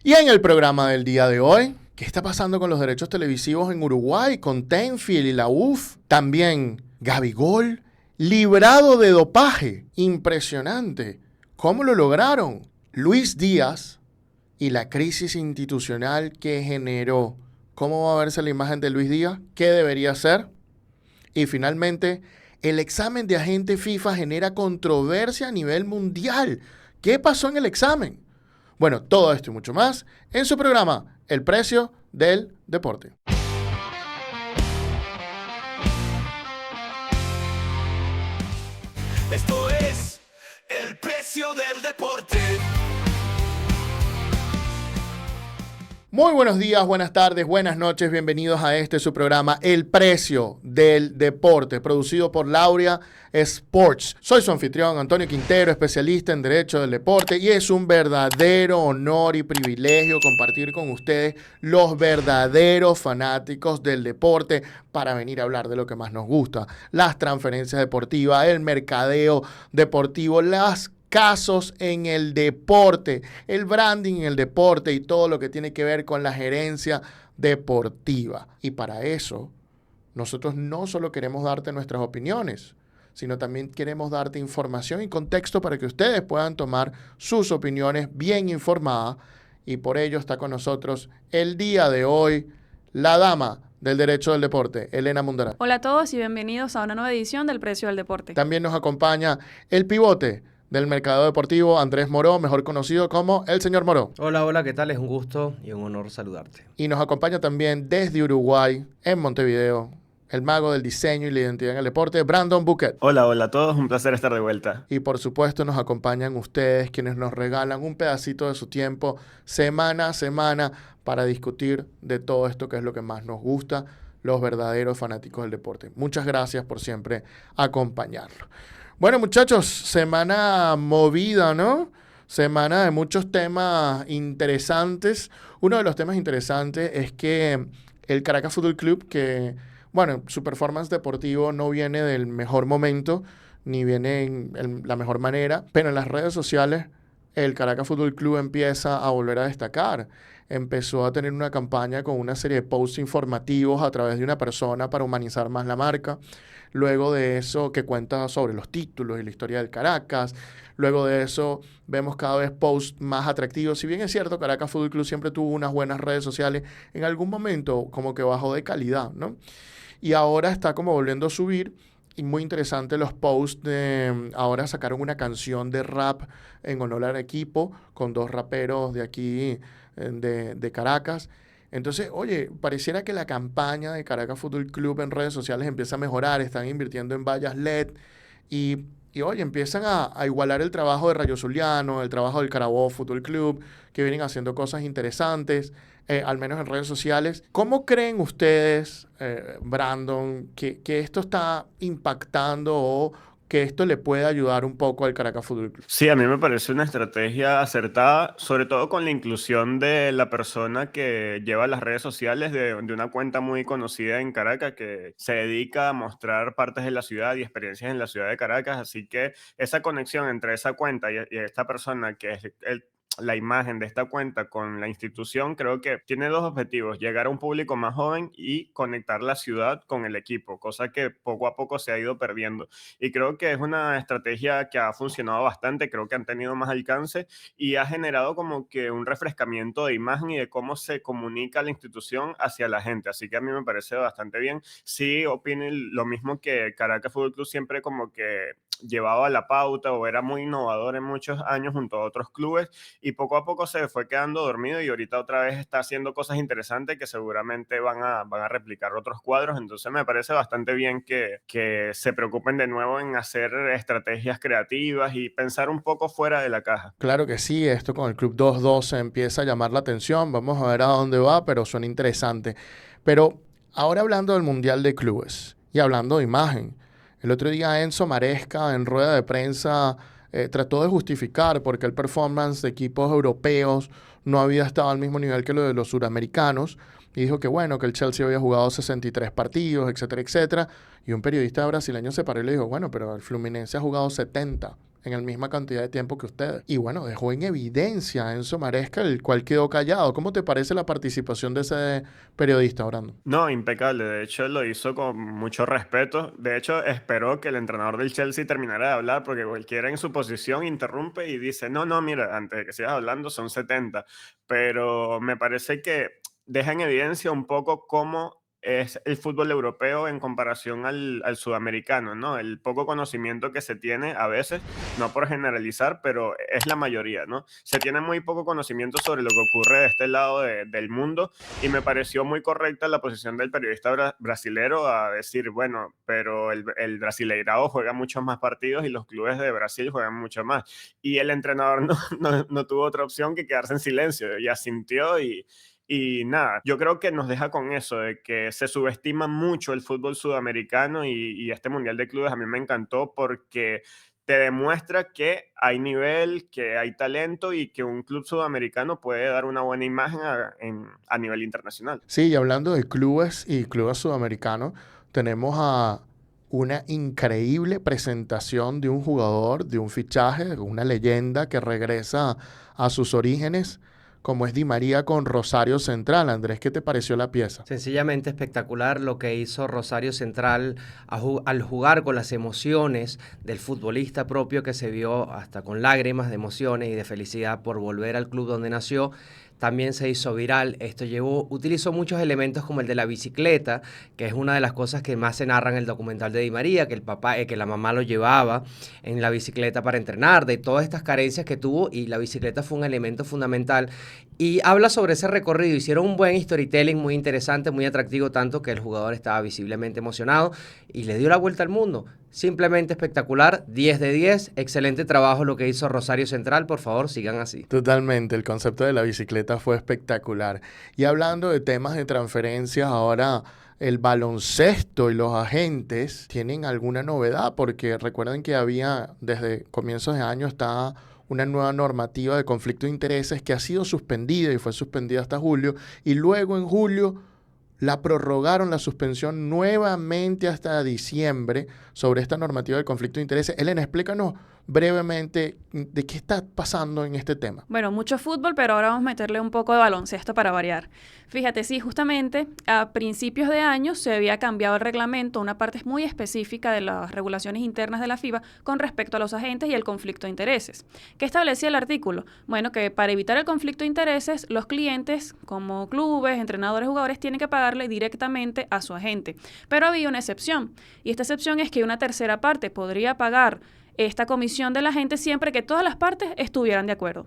Y en el programa del día de hoy, ¿qué está pasando con los derechos televisivos en Uruguay, con Tenfield y la UF? También Gabigol, librado de dopaje. Impresionante. ¿Cómo lo lograron? Luis Díaz y la crisis institucional que generó. ¿Cómo va a verse la imagen de Luis Díaz? ¿Qué debería hacer? Y finalmente, el examen de agente FIFA genera controversia a nivel mundial. ¿Qué pasó en el examen? Bueno, todo esto y mucho más en su programa El Precio del Deporte. Esto es El Precio del Deporte. Muy buenos días, buenas tardes, buenas noches, bienvenidos a su programa El Precio del Deporte, producido por Lauria Sports. Soy su anfitrión Antonio Quintero, especialista en Derecho del Deporte, y es un verdadero honor y privilegio compartir con ustedes los verdaderos fanáticos del deporte para venir a hablar de lo que más nos gusta: las transferencias deportivas, el mercadeo deportivo, las casos en el deporte, el branding en el deporte y todo lo que tiene que ver con la gerencia deportiva. Y para eso, nosotros no solo queremos darte nuestras opiniones, sino también queremos darte información y contexto para que ustedes puedan tomar sus opiniones bien informadas. Y por ello está con nosotros el día de hoy la dama del derecho del deporte, Elena Mundará. Hola a todos y bienvenidos a una nueva edición del Precio del Deporte. También nos acompaña el pivote del mercado deportivo, Andrés Moró, mejor conocido como el señor Moró. Hola, ¿qué tal? Es un gusto y un honor saludarte. Y nos acompaña también desde Uruguay, en Montevideo, el mago del diseño y la identidad en el deporte, Brandon Buquet. Hola a todos, un placer estar de vuelta. Y por supuesto nos acompañan ustedes, quienes nos regalan un pedacito de su tiempo semana a semana para discutir de todo esto que es lo que más nos gusta, los verdaderos fanáticos del deporte. Muchas gracias por siempre acompañarnos. Bueno, muchachos, semana movida, ¿no? Semana de muchos temas interesantes. Uno de los temas interesantes es que el Caracas Fútbol Club, que, bueno, su performance deportivo no viene del mejor momento, ni viene en la mejor manera, pero en las redes sociales el Caracas Fútbol Club empieza a volver a destacar. Empezó a tener una campaña con una serie de posts informativos a través de una persona para humanizar más la marca. Luego de eso, que cuenta sobre los títulos y la historia del Caracas. Luego de eso, vemos cada vez posts más atractivos. Si bien es cierto, Caracas Fútbol Club siempre tuvo unas buenas redes sociales, en algún momento como que bajó de calidad, ¿no? Y ahora está como volviendo a subir. Y muy interesante los posts de... Ahora sacaron una canción de rap en honor al equipo con dos raperos de aquí, de Caracas. Entonces, oye, pareciera que la campaña de Caracas Fútbol Club en redes sociales empieza a mejorar. Están invirtiendo en vallas LED y oye, empiezan a igualar el trabajo de Rayo Zuliano, el trabajo del Carabobo Fútbol Club, que vienen haciendo cosas interesantes, al menos en redes sociales. ¿Cómo creen ustedes, Brandon, que esto está impactando o que esto le puede ayudar un poco al Caracas Fútbol Club? Sí, a mí me parece una estrategia acertada, sobre todo con la inclusión de la persona que lleva las redes sociales de una cuenta muy conocida en Caracas que se dedica a mostrar partes de la ciudad y experiencias en la ciudad de Caracas. Así que esa conexión entre esa cuenta y esta persona que es la imagen de esta cuenta con la institución, creo que tiene dos objetivos: llegar a un público más joven y conectar la ciudad con el equipo, cosa que poco a poco se ha ido perdiendo. Y creo que es una estrategia que ha funcionado bastante, creo que han tenido más alcance y ha generado como que un refrescamiento de imagen y de cómo se comunica la institución hacia la gente. Así que a mí me parece bastante bien. Sí, opino lo mismo, que Caracas Fútbol Club siempre como que llevaba la pauta o era muy innovador en muchos años junto a otros clubes, y poco a poco se fue quedando dormido y ahorita otra vez está haciendo cosas interesantes que seguramente van a replicar otros cuadros. Entonces me parece bastante bien que se preocupen de nuevo en hacer estrategias creativas y pensar un poco fuera de la caja. Claro que sí, esto con el Club 212 empieza a llamar la atención. Vamos a ver a dónde va, pero suena interesante. Pero ahora hablando del Mundial de Clubes y hablando de imagen, el otro día Enzo Maresca en rueda de prensa trató de justificar por qué el performance de equipos europeos no había estado al mismo nivel que lo de los suramericanos, y dijo que bueno, que el Chelsea había jugado 63 partidos, etcétera, etcétera, y un periodista brasileño se paró y le dijo, bueno, pero el Fluminense ha jugado 70 en la misma cantidad de tiempo que ustedes. Y bueno, dejó en evidencia a Enzo Maresca, el cual quedó callado. ¿Cómo te parece la participación de ese periodista, Brando? No, impecable. De hecho, lo hizo con mucho respeto. De hecho, esperó que el entrenador del Chelsea terminara de hablar porque cualquiera en su posición interrumpe y dice, no, no, mira, antes de que sigas hablando son 70. Pero me parece que deja en evidencia un poco cómo es el fútbol europeo en comparación al sudamericano, ¿no? El poco conocimiento que se tiene a veces, no por generalizar, pero es la mayoría, ¿no? Se tiene muy poco conocimiento sobre lo que ocurre de este lado del mundo y me pareció muy correcta la posición del periodista brasilero a decir, bueno, pero el Brasileirao juega muchos más partidos y los clubes de Brasil juegan mucho más. Y el entrenador no tuvo otra opción que quedarse en silencio, ya sintió y nada, yo creo que nos deja con eso, de que se subestima mucho el fútbol sudamericano y este Mundial de Clubes a mí me encantó porque te demuestra que hay nivel, que hay talento y que un club sudamericano puede dar una buena imagen a nivel internacional. Sí, y hablando de clubes y clubes sudamericanos, tenemos a una increíble presentación de un jugador, de un fichaje, una leyenda que regresa a sus orígenes, como es Di María con Rosario Central. Andrés, ¿qué te pareció la pieza? Sencillamente espectacular lo que hizo Rosario Central al jugar con las emociones del futbolista propio que se vio hasta con lágrimas de emociones y de felicidad por volver al club donde nació. También se hizo viral. Utilizó muchos elementos como el de la bicicleta, que es una de las cosas que más se narran en el documental de Di María, que que la mamá lo llevaba en la bicicleta para entrenar, de todas estas carencias que tuvo, y la bicicleta fue un elemento fundamental. Y habla sobre ese recorrido. Hicieron un buen storytelling muy interesante, muy atractivo, tanto que el jugador estaba visiblemente emocionado y le dio la vuelta al mundo. Simplemente espectacular, 10 de 10, excelente trabajo lo que hizo Rosario Central, por favor sigan así. Totalmente, el concepto de la bicicleta fue espectacular. Y hablando de temas de transferencias, ahora el baloncesto y los agentes tienen alguna novedad, porque recuerden que había desde comienzos de año está una nueva normativa de conflicto de intereses que ha sido suspendida y fue suspendida hasta julio, y luego en julio la prorrogaron la suspensión nuevamente hasta diciembre sobre esta normativa del conflicto de intereses. Elena, explícanos brevemente de qué está pasando en este tema. Bueno, mucho fútbol, pero ahora vamos a meterle un poco de baloncesto para variar. Fíjate, sí, justamente a principios de año se había cambiado el reglamento, una parte muy específica de las regulaciones internas de la FIBA con respecto a los agentes y el conflicto de intereses. ¿Qué establecía el artículo? Bueno, que para evitar el conflicto de intereses, los clientes, como clubes, entrenadores, jugadores, tienen que pagarle directamente a su agente. Pero había una excepción, y esta excepción es que una tercera parte podría pagar esta comisión de la gente siempre que todas las partes estuvieran de acuerdo.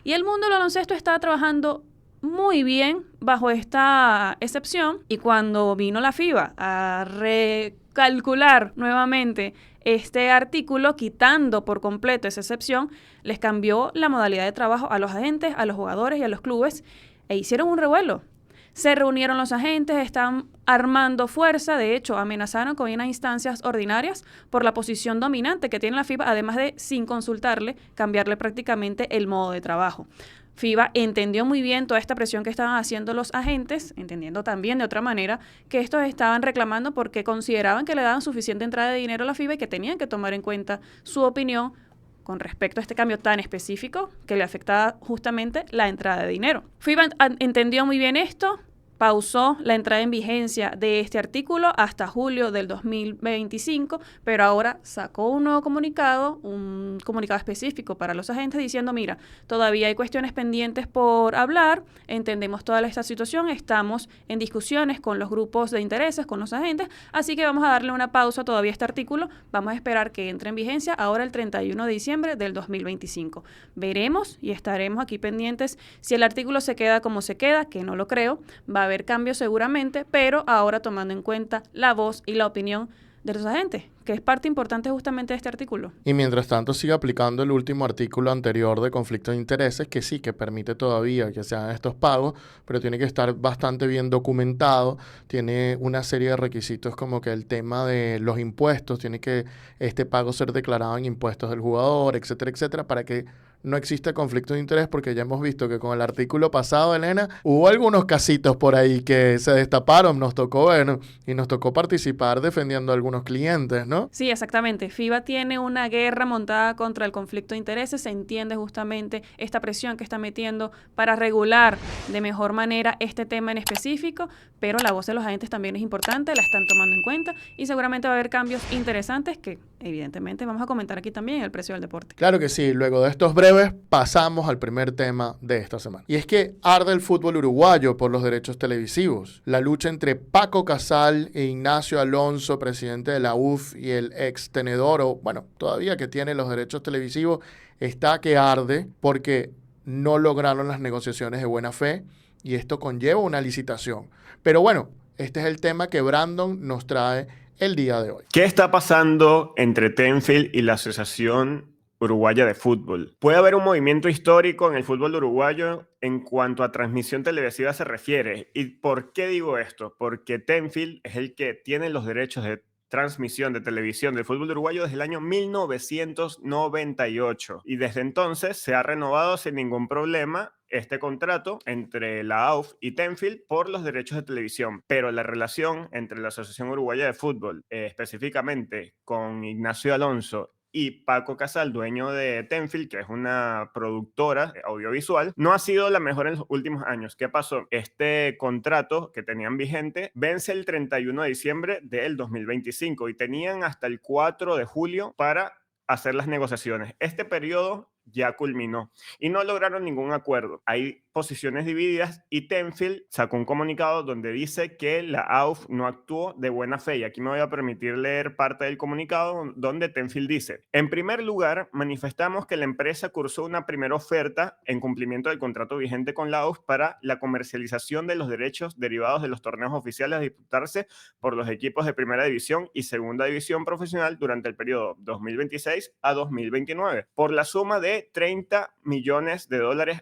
Y el mundo del baloncesto está trabajando muy bien bajo esta excepción, y cuando vino la FIBA a recalcular nuevamente este artículo, quitando por completo esa excepción, les cambió la modalidad de trabajo a los agentes, a los jugadores y a los clubes, e hicieron un revuelo. Se reunieron los agentes, están armando fuerza, de hecho amenazaron con unas instancias ordinarias por la posición dominante que tiene la FIBA, además de, sin consultarle, cambiarle prácticamente el modo de trabajo. FIBA entendió muy bien toda esta presión que estaban haciendo los agentes, entendiendo también de otra manera que estos estaban reclamando porque consideraban que le daban suficiente entrada de dinero a la FIBA y que tenían que tomar en cuenta su opinión con respecto a este cambio tan específico que le afectaba justamente la entrada de dinero. FIBA entendió muy bien esto, pausó la entrada en vigencia de este artículo hasta julio del 2025, pero ahora sacó un nuevo comunicado, un comunicado específico para los agentes diciendo, mira, todavía hay cuestiones pendientes por hablar, entendemos toda esta situación, estamos en discusiones con los grupos de intereses, con los agentes, así que vamos a darle una pausa todavía a este artículo, vamos a esperar que entre en vigencia ahora el 31 de diciembre del 2025. Veremos y estaremos aquí pendientes si el artículo se queda como se queda, que no lo creo, va a haber cambios seguramente, pero ahora tomando en cuenta la voz y la opinión de los agentes, que es parte importante justamente de este artículo. Y mientras tanto sigue aplicando el último artículo anterior de conflicto de intereses, que sí, que permite todavía que se hagan estos pagos, pero tiene que estar bastante bien documentado, tiene una serie de requisitos como que el tema de los impuestos, tiene que este pago ser declarado en impuestos del jugador, etcétera, etcétera, para que no existe conflicto de interés, porque ya hemos visto que con el artículo pasado, Elena, hubo algunos casitos por ahí que se destaparon, nos tocó ver, ¿no? Y nos tocó participar defendiendo a algunos clientes, ¿no? Sí, exactamente. FIBA tiene una guerra montada contra el conflicto de intereses. Se entiende justamente esta presión que está metiendo para regular de mejor manera este tema en específico, pero la voz de los agentes también es importante, la están tomando en cuenta y seguramente va a haber cambios interesantes que evidentemente vamos a comentar aquí también en el precio del deporte. Claro que sí, luego de estos breves pasamos al primer tema de esta semana. Y es que arde el fútbol uruguayo por los derechos televisivos. La lucha entre Paco Casal e Ignacio Alonso, presidente de la UF, y el ex tenedor, o bueno, todavía que tiene los derechos televisivos, está que arde porque no lograron las negociaciones de buena fe y esto conlleva una licitación. Pero bueno, este es el tema que Brandon nos trae el día de hoy. ¿Qué está pasando entre Tenfield y la Asociación Uruguaya de Fútbol? Puede haber un movimiento histórico en el fútbol uruguayo en cuanto a transmisión televisiva se refiere. ¿Y por qué digo esto? Porque Tenfield es el que tiene los derechos de transmisión de televisión del fútbol uruguayo desde el año 1998 y desde entonces se ha renovado sin ningún problema este contrato entre la AUF y Tenfield por los derechos de televisión, pero la relación entre la Asociación Uruguaya de Fútbol, específicamente con Ignacio Alonso y Paco Casal, dueño de Tenfield, que es una productora audiovisual, no ha sido la mejor en los últimos años. ¿Qué pasó? Este contrato que tenían vigente vence el 31 de diciembre del 2025 y tenían hasta el 4 de julio para hacer las negociaciones. Este periodo ya culminó y no lograron ningún acuerdo. Hay posiciones divididas y Tenfield sacó un comunicado donde dice que la AUF no actuó de buena fe, y aquí me voy a permitir leer parte del comunicado donde Tenfield dice: en primer lugar, manifestamos que la empresa cursó una primera oferta en cumplimiento del contrato vigente con la AUF para la comercialización de los derechos derivados de los torneos oficiales a disputarse por los equipos de primera división y segunda división profesional durante el periodo 2026 a 2029 por la suma de $30 millones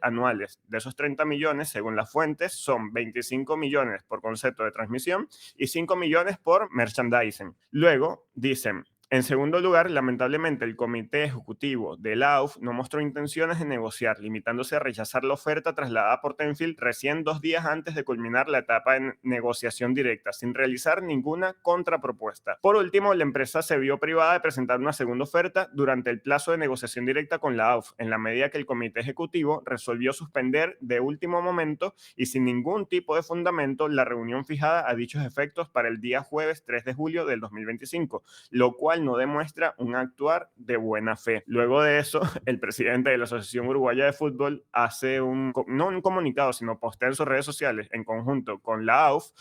anuales. De esos 30 millones, según las fuentes, son 25 millones por concepto de transmisión y 5 millones por merchandising. Luego dicen: en segundo lugar, lamentablemente el comité ejecutivo de la AUF no mostró intenciones de negociar, limitándose a rechazar la oferta trasladada por Tenfield recién 2 días antes de culminar la etapa de negociación directa, sin realizar ninguna contrapropuesta. Por último, la empresa se vio privada de presentar una segunda oferta durante el plazo de negociación directa con la AUF, en la medida que el comité ejecutivo resolvió suspender de último momento y sin ningún tipo de fundamento la reunión fijada a dichos efectos para el día jueves 3 de julio del 2025, lo cual no demuestra un actuar de buena fe. Luego de eso, el presidente de la Asociación Uruguaya de Fútbol hace no un comunicado, sino postea en sus redes sociales en conjunto con la AUF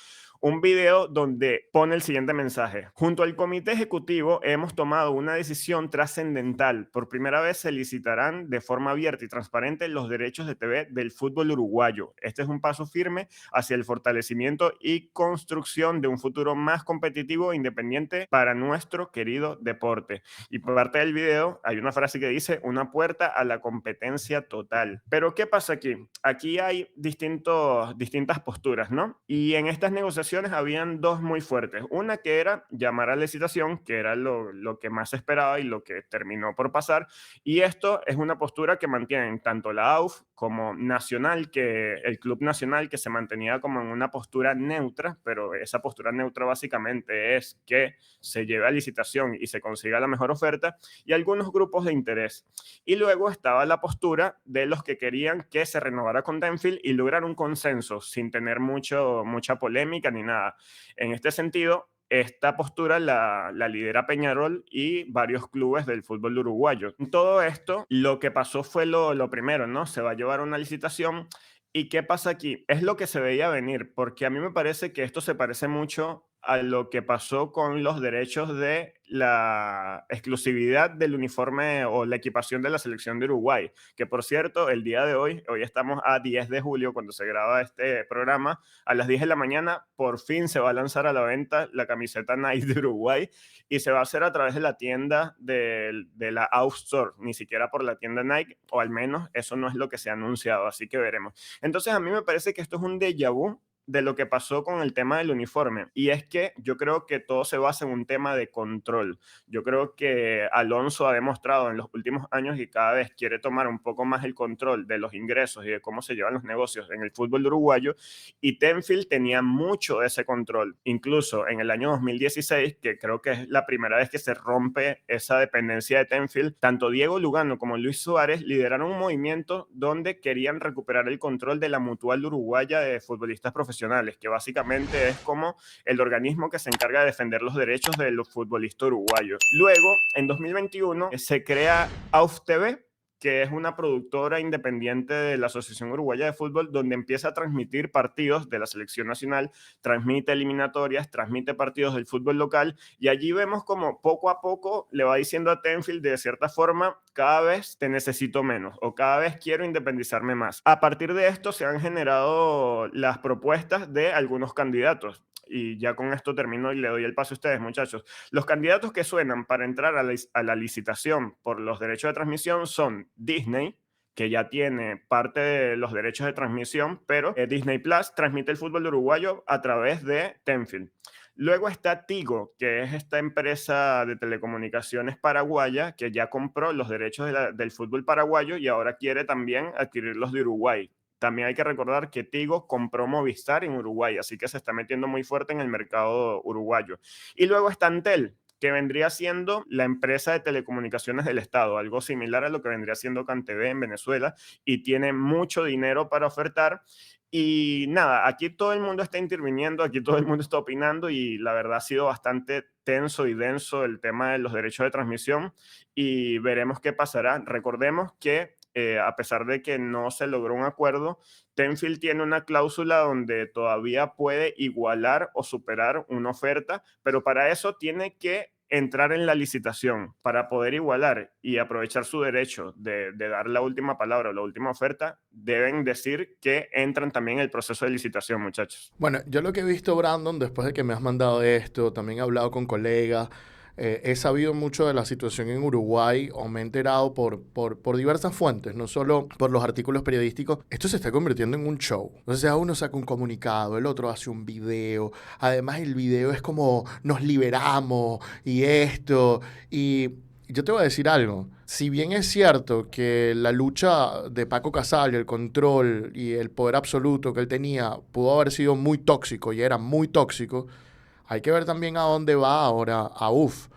un video donde pone el siguiente mensaje: junto al comité ejecutivo hemos tomado una decisión trascendental. Por primera vez se licitarán de forma abierta y transparente los derechos de TV del fútbol uruguayo. Este es un paso firme hacia el fortalecimiento y construcción de un futuro más competitivo e independiente para nuestro querido deporte. Y por parte del video hay una frase que dice: una puerta a la competencia total. Pero ¿qué pasa aquí? Aquí hay distintas posturas, ¿no? Y en estas negociaciones habían dos muy fuertes. Una que era llamar a la licitación, que era lo que más se esperaba y lo que terminó por pasar. Y esto es una postura que mantienen tanto la AUF como Nacional, que el Club Nacional, que se mantenía como en una postura neutra, pero esa postura neutra básicamente es que se lleve a licitación y se consiga la mejor oferta, y algunos grupos de interés. Y luego estaba la postura de los que querían que se renovara con Tenfield y lograr un consenso sin tener mucha polémica ni nada. En este sentido, esta postura la lidera Peñarol y varios clubes del fútbol uruguayo. En todo esto, lo que pasó fue lo primero, ¿no? Se va a llevar una licitación. ¿Y qué pasa aquí? Es lo que se veía venir, porque a mí me parece que esto se parece mucho a lo que pasó con los derechos de la exclusividad del uniforme o la equipación de la selección de Uruguay, que por cierto, el día de hoy estamos a 10 de julio, cuando se graba este programa, a las 10 de la mañana, por fin se va a lanzar a la venta la camiseta Nike de Uruguay, y se va a hacer a través de la tienda de la AUF Store, ni siquiera por la tienda Nike, o al menos eso no es lo que se ha anunciado, así que veremos. Entonces a mí me parece que esto es un déjà vu de lo que pasó con el tema del uniforme. Y es que yo creo que todo se basa en un tema de control. Yo creo que Alonso ha demostrado en los últimos años y cada vez quiere tomar un poco más el control de los ingresos y de cómo se llevan los negocios en el fútbol uruguayo, y Tenfield tenía mucho de ese control. Incluso en el año 2016, que creo que es la primera vez que se rompe esa dependencia de Tenfield, tanto Diego Lugano como Luis Suárez lideraron un movimiento donde querían recuperar el control de la Mutual Uruguaya de Futbolistas Profesionales, que básicamente es como el organismo que se encarga de defender los derechos de los futbolistas uruguayos. Luego, en 2021, se crea AUFTV, que es una productora independiente de la Asociación Uruguaya de Fútbol, donde empieza a transmitir partidos de la selección nacional, transmite eliminatorias, transmite partidos del fútbol local, y allí vemos como poco a poco le va diciendo a Tenfield de cierta forma, cada vez te necesito menos o cada vez quiero independizarme más. A partir de esto se han generado las propuestas de algunos candidatos. Y ya con esto termino y le doy el paso a ustedes, muchachos. Los candidatos que suenan para entrar a la licitación por los derechos de transmisión son Disney, que ya tiene parte de los derechos de transmisión, pero Disney Plus transmite el fútbol uruguayo a través de Tenfield. Luego está Tigo, que es esta empresa de telecomunicaciones paraguaya que ya compró los derechos del fútbol paraguayo y ahora quiere también adquirirlos de Uruguay. También hay que recordar que Tigo compró Movistar en Uruguay, así que se está metiendo muy fuerte en el mercado uruguayo. Y luego está Antel, que vendría siendo la empresa de telecomunicaciones del Estado, algo similar a lo que vendría siendo CanTV en Venezuela, y tiene mucho dinero para ofertar. Y nada, aquí todo el mundo está interviniendo, aquí todo el mundo está opinando, y la verdad ha sido bastante tenso y denso el tema de los derechos de transmisión, y veremos qué pasará. Recordemos que a pesar de que no se logró un acuerdo, Tenfield tiene una cláusula donde todavía puede igualar o superar una oferta, pero para eso tiene que entrar en la licitación. Para poder igualar y aprovechar su derecho de dar la última palabra o la última oferta, deben decir que entran también en el proceso de licitación, muchachos. Bueno, yo lo que he visto, Brandon, después de que me has mandado esto, también he hablado con colegas, he sabido mucho de la situación en Uruguay, o me he enterado por diversas fuentes, no solo por los artículos periodísticos. Esto se está convirtiendo en un show. O sea, uno saca un comunicado, el otro hace un video. Además, el video es como nos liberamos y esto. Y yo te voy a decir algo. Si bien es cierto que la lucha de Paco Casal, el control y el poder absoluto que él tenía pudo haber sido muy tóxico y era muy tóxico, hay que ver también a dónde va ahora AUF,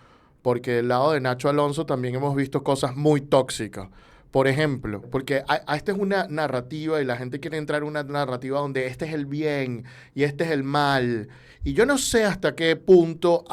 porque del lado de Nacho Alonso también hemos visto cosas muy tóxicas. Por ejemplo, porque esta es una narrativa y la gente quiere entrar en una narrativa donde este es el bien y este es el mal. Y yo no sé hasta qué punto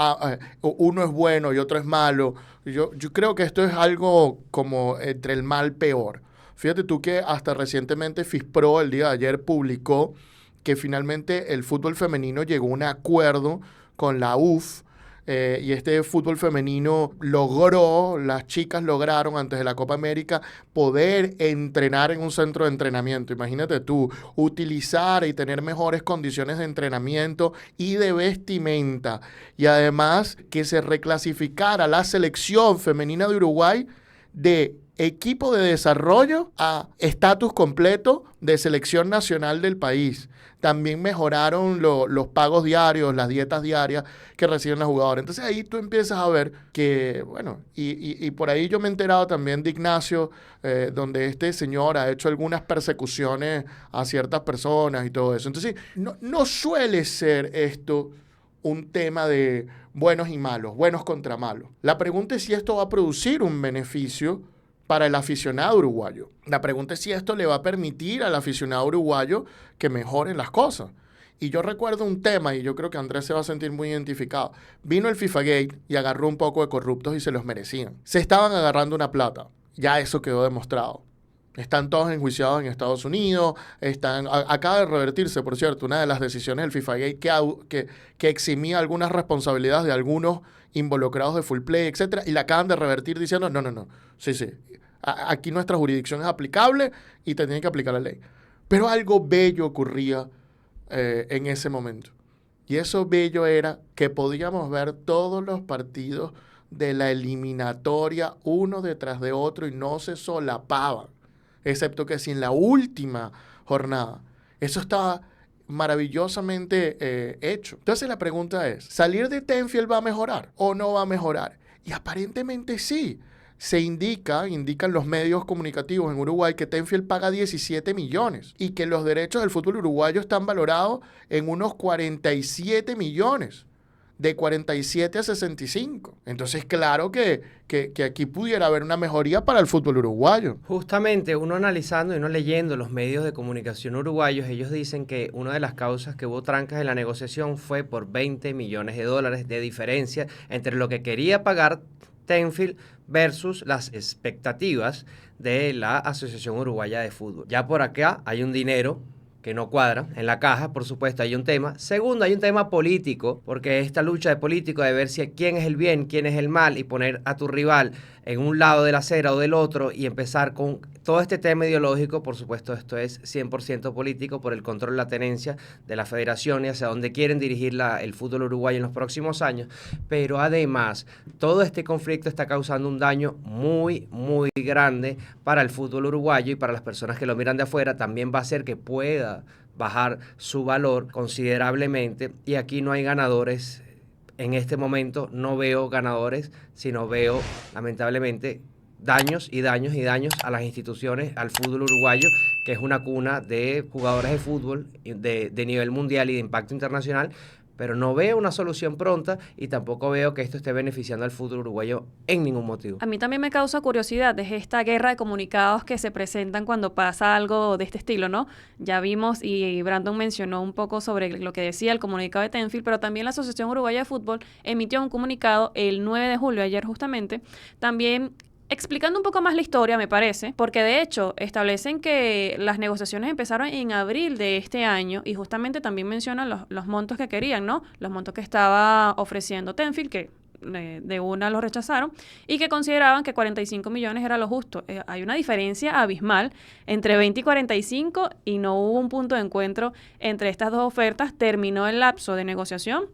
uno es bueno y otro es malo. Yo creo que esto es algo como entre el mal peor. Fíjate tú que hasta recientemente FISPRO el día de ayer publicó que finalmente el fútbol femenino llegó a un acuerdo con la UF, y este fútbol femenino las chicas lograron antes de la Copa América poder entrenar en un centro de entrenamiento. Imagínate tú, utilizar y tener mejores condiciones de entrenamiento y de vestimenta. Y además que se reclasificara la selección femenina de Uruguay de equipo de desarrollo a estatus completo de selección nacional del país. También mejoraron los pagos diarios, las dietas diarias que reciben las jugadoras. Entonces ahí tú empiezas a ver que, bueno, y por ahí yo me he enterado también de Ignacio, donde este señor ha hecho algunas persecuciones a ciertas personas y todo eso. Entonces no suele ser esto un tema de buenos y malos, buenos contra malos. La pregunta es si esto va a producir un beneficio para el aficionado uruguayo. La pregunta es si esto le va a permitir al aficionado uruguayo que mejoren las cosas. Y yo recuerdo un tema, y yo creo que Andrés se va a sentir muy identificado. Vino el FIFA Gate y agarró un poco de corruptos y se los merecían. Se estaban agarrando una plata. Ya eso quedó demostrado. Están todos enjuiciados en Estados Unidos. Acaba de revertirse, por cierto, una de las decisiones del FIFA Gate que eximía algunas responsabilidades de algunos involucrados de full play, etcétera, y la acaban de revertir diciendo, no. Sí. Aquí nuestra jurisdicción es aplicable y te tienen que aplicar la ley. Pero algo bello ocurría en ese momento. Y eso bello era que podíamos ver todos los partidos de la eliminatoria uno detrás de otro y no se solapaban. Excepto que si en la última jornada eso estaba maravillosamente hecho. Entonces la pregunta es, ¿salir de Tenfield va a mejorar o no va a mejorar? Y aparentemente sí. Indican los medios comunicativos en Uruguay que Tenfield paga 17 millones y que los derechos del fútbol uruguayo están valorados en unos 47 millones, de 47 a 65. Entonces, claro que aquí pudiera haber una mejoría para el fútbol uruguayo. Justamente, uno analizando y uno leyendo los medios de comunicación uruguayos, ellos dicen que una de las causas que hubo trancas en la negociación fue por 20 millones de dólares de diferencia entre lo que quería pagar Tenfield versus las expectativas de la Asociación Uruguaya de Fútbol. Ya por acá hay un dinero que no cuadra en la caja, por supuesto, hay un tema. Segundo, hay un tema político, porque esta lucha de político de ver si quién es el bien, quién es el mal y poner a tu rival en un lado de la acera o del otro y empezar con todo este tema ideológico, por supuesto, esto es 100% político por el control de la tenencia de la federación y hacia dónde quieren dirigir el fútbol uruguayo en los próximos años. Pero además, todo este conflicto está causando un daño muy, muy grande para el fútbol uruguayo y para las personas que lo miran de afuera. También va a hacer que pueda bajar su valor considerablemente y aquí no hay ganadores. En este momento no veo ganadores, sino veo, lamentablemente, daños y daños y daños a las instituciones, al fútbol uruguayo, que es una cuna de jugadores de fútbol de nivel mundial y de impacto internacional, pero no veo una solución pronta y tampoco veo que esto esté beneficiando al fútbol uruguayo en ningún motivo. A mí también me causa curiosidad, es esta guerra de comunicados que se presentan cuando pasa algo de este estilo, ¿no? Ya vimos y Brandon mencionó un poco sobre lo que decía el comunicado de Tenfield, pero también la Asociación Uruguaya de Fútbol emitió un comunicado el 9 de julio, ayer justamente, también explicando un poco más la historia, me parece, porque de hecho establecen que las negociaciones empezaron en abril de este año y justamente también mencionan los montos que querían, ¿no? Los montos que estaba ofreciendo Tenfield, que de una los rechazaron, y que consideraban que 45 millones era lo justo. Hay una diferencia abismal entre 20 y 45 y no hubo un punto de encuentro entre estas dos ofertas. Terminó el lapso de negociación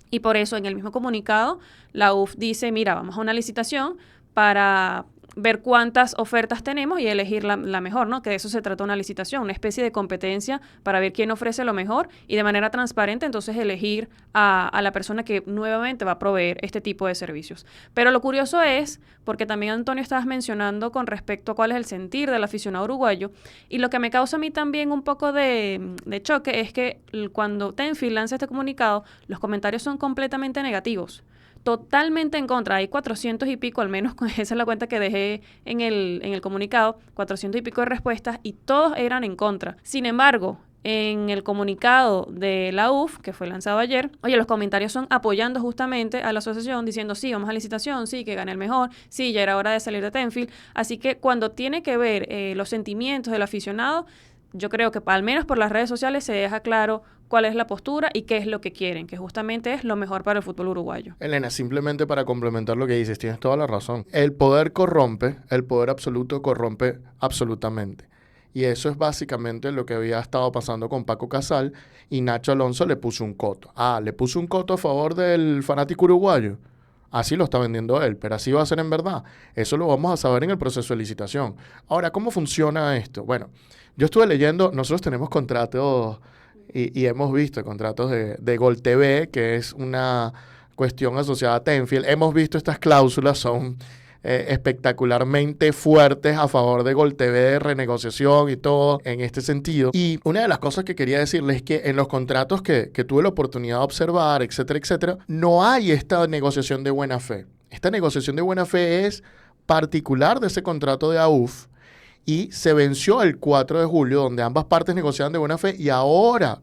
y por eso en el mismo comunicado la UF dice, mira, vamos a una licitación para ver cuántas ofertas tenemos y elegir la mejor, ¿no? Que de eso se trata una licitación, una especie de competencia para ver quién ofrece lo mejor y de manera transparente entonces elegir a la persona que nuevamente va a proveer este tipo de servicios. Pero lo curioso es, porque también Antonio estabas mencionando con respecto a cuál es el sentir del aficionado uruguayo, y lo que me causa a mí también un poco de choque es que cuando Tenfield lanza este comunicado, los comentarios son completamente negativos. Totalmente en contra, hay 400 y pico, al menos esa es la cuenta que dejé en el comunicado, 400 y pico de respuestas y todos eran en contra. Sin embargo, en el comunicado de la UF, que fue lanzado ayer, oye, los comentarios son apoyando justamente a la asociación, diciendo sí, vamos a licitación, sí, que gane el mejor, sí, ya era hora de salir de Tenfield. Así que cuando tiene que ver los sentimientos del aficionado, yo creo que al menos por las redes sociales se deja claro cuál es la postura y qué es lo que quieren, que justamente es lo mejor para el fútbol uruguayo. Elena, simplemente para complementar lo que dices, tienes toda la razón. El poder corrompe, el poder absoluto corrompe absolutamente. Y eso es básicamente lo que había estado pasando con Paco Casal y Nacho Alonso le puso un coto. Le puso un coto a favor del fanático uruguayo. Así lo está vendiendo él, pero así va a ser en verdad. Eso lo vamos a saber en el proceso de licitación. Ahora, ¿cómo funciona esto? Bueno, yo estuve leyendo, nosotros tenemos contratos y hemos visto contratos de Gol TV, que es una cuestión asociada a Tenfield. Hemos visto estas cláusulas, son espectacularmente fuertes a favor de Gol TV, de renegociación y todo en este sentido. Y una de las cosas que quería decirles es que en los contratos que tuve la oportunidad de observar, etcétera, etcétera, no hay esta negociación de buena fe. Esta negociación de buena fe es particular de ese contrato de AUF y se venció el 4 de julio, donde ambas partes negociaban de buena fe y ahora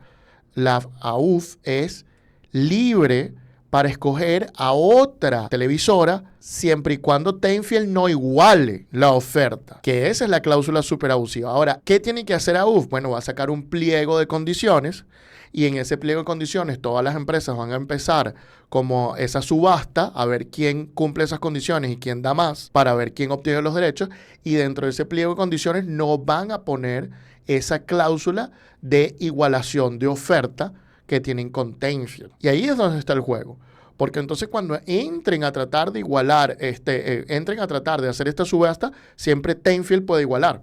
la AUF es libre para escoger a otra televisora siempre y cuando Tenfield no iguale la oferta, que esa es la cláusula súper abusiva. Ahora, ¿qué tiene que hacer AUF? Bueno, va a sacar un pliego de condiciones y en ese pliego de condiciones todas las empresas van a empezar como esa subasta a ver quién cumple esas condiciones y quién da más para ver quién obtiene los derechos y dentro de ese pliego de condiciones no van a poner esa cláusula de igualación de oferta que tienen con Tenfield. Y ahí es donde está el juego. Porque entonces cuando entren a tratar de igualar, entren a tratar de hacer esta subasta, siempre Tenfield puede igualar.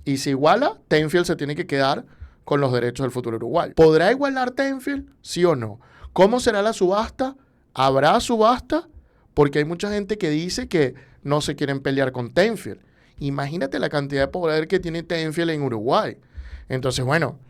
Y si iguala, Tenfield se tiene que quedar con los derechos del fútbol uruguayo. ¿Podrá igualar Tenfield? ¿Sí o no? ¿Cómo será la subasta? ¿Habrá subasta? Porque hay mucha gente que dice que no se quieren pelear con Tenfield. Imagínate la cantidad de poder que tiene Tenfield en Uruguay. Entonces, bueno,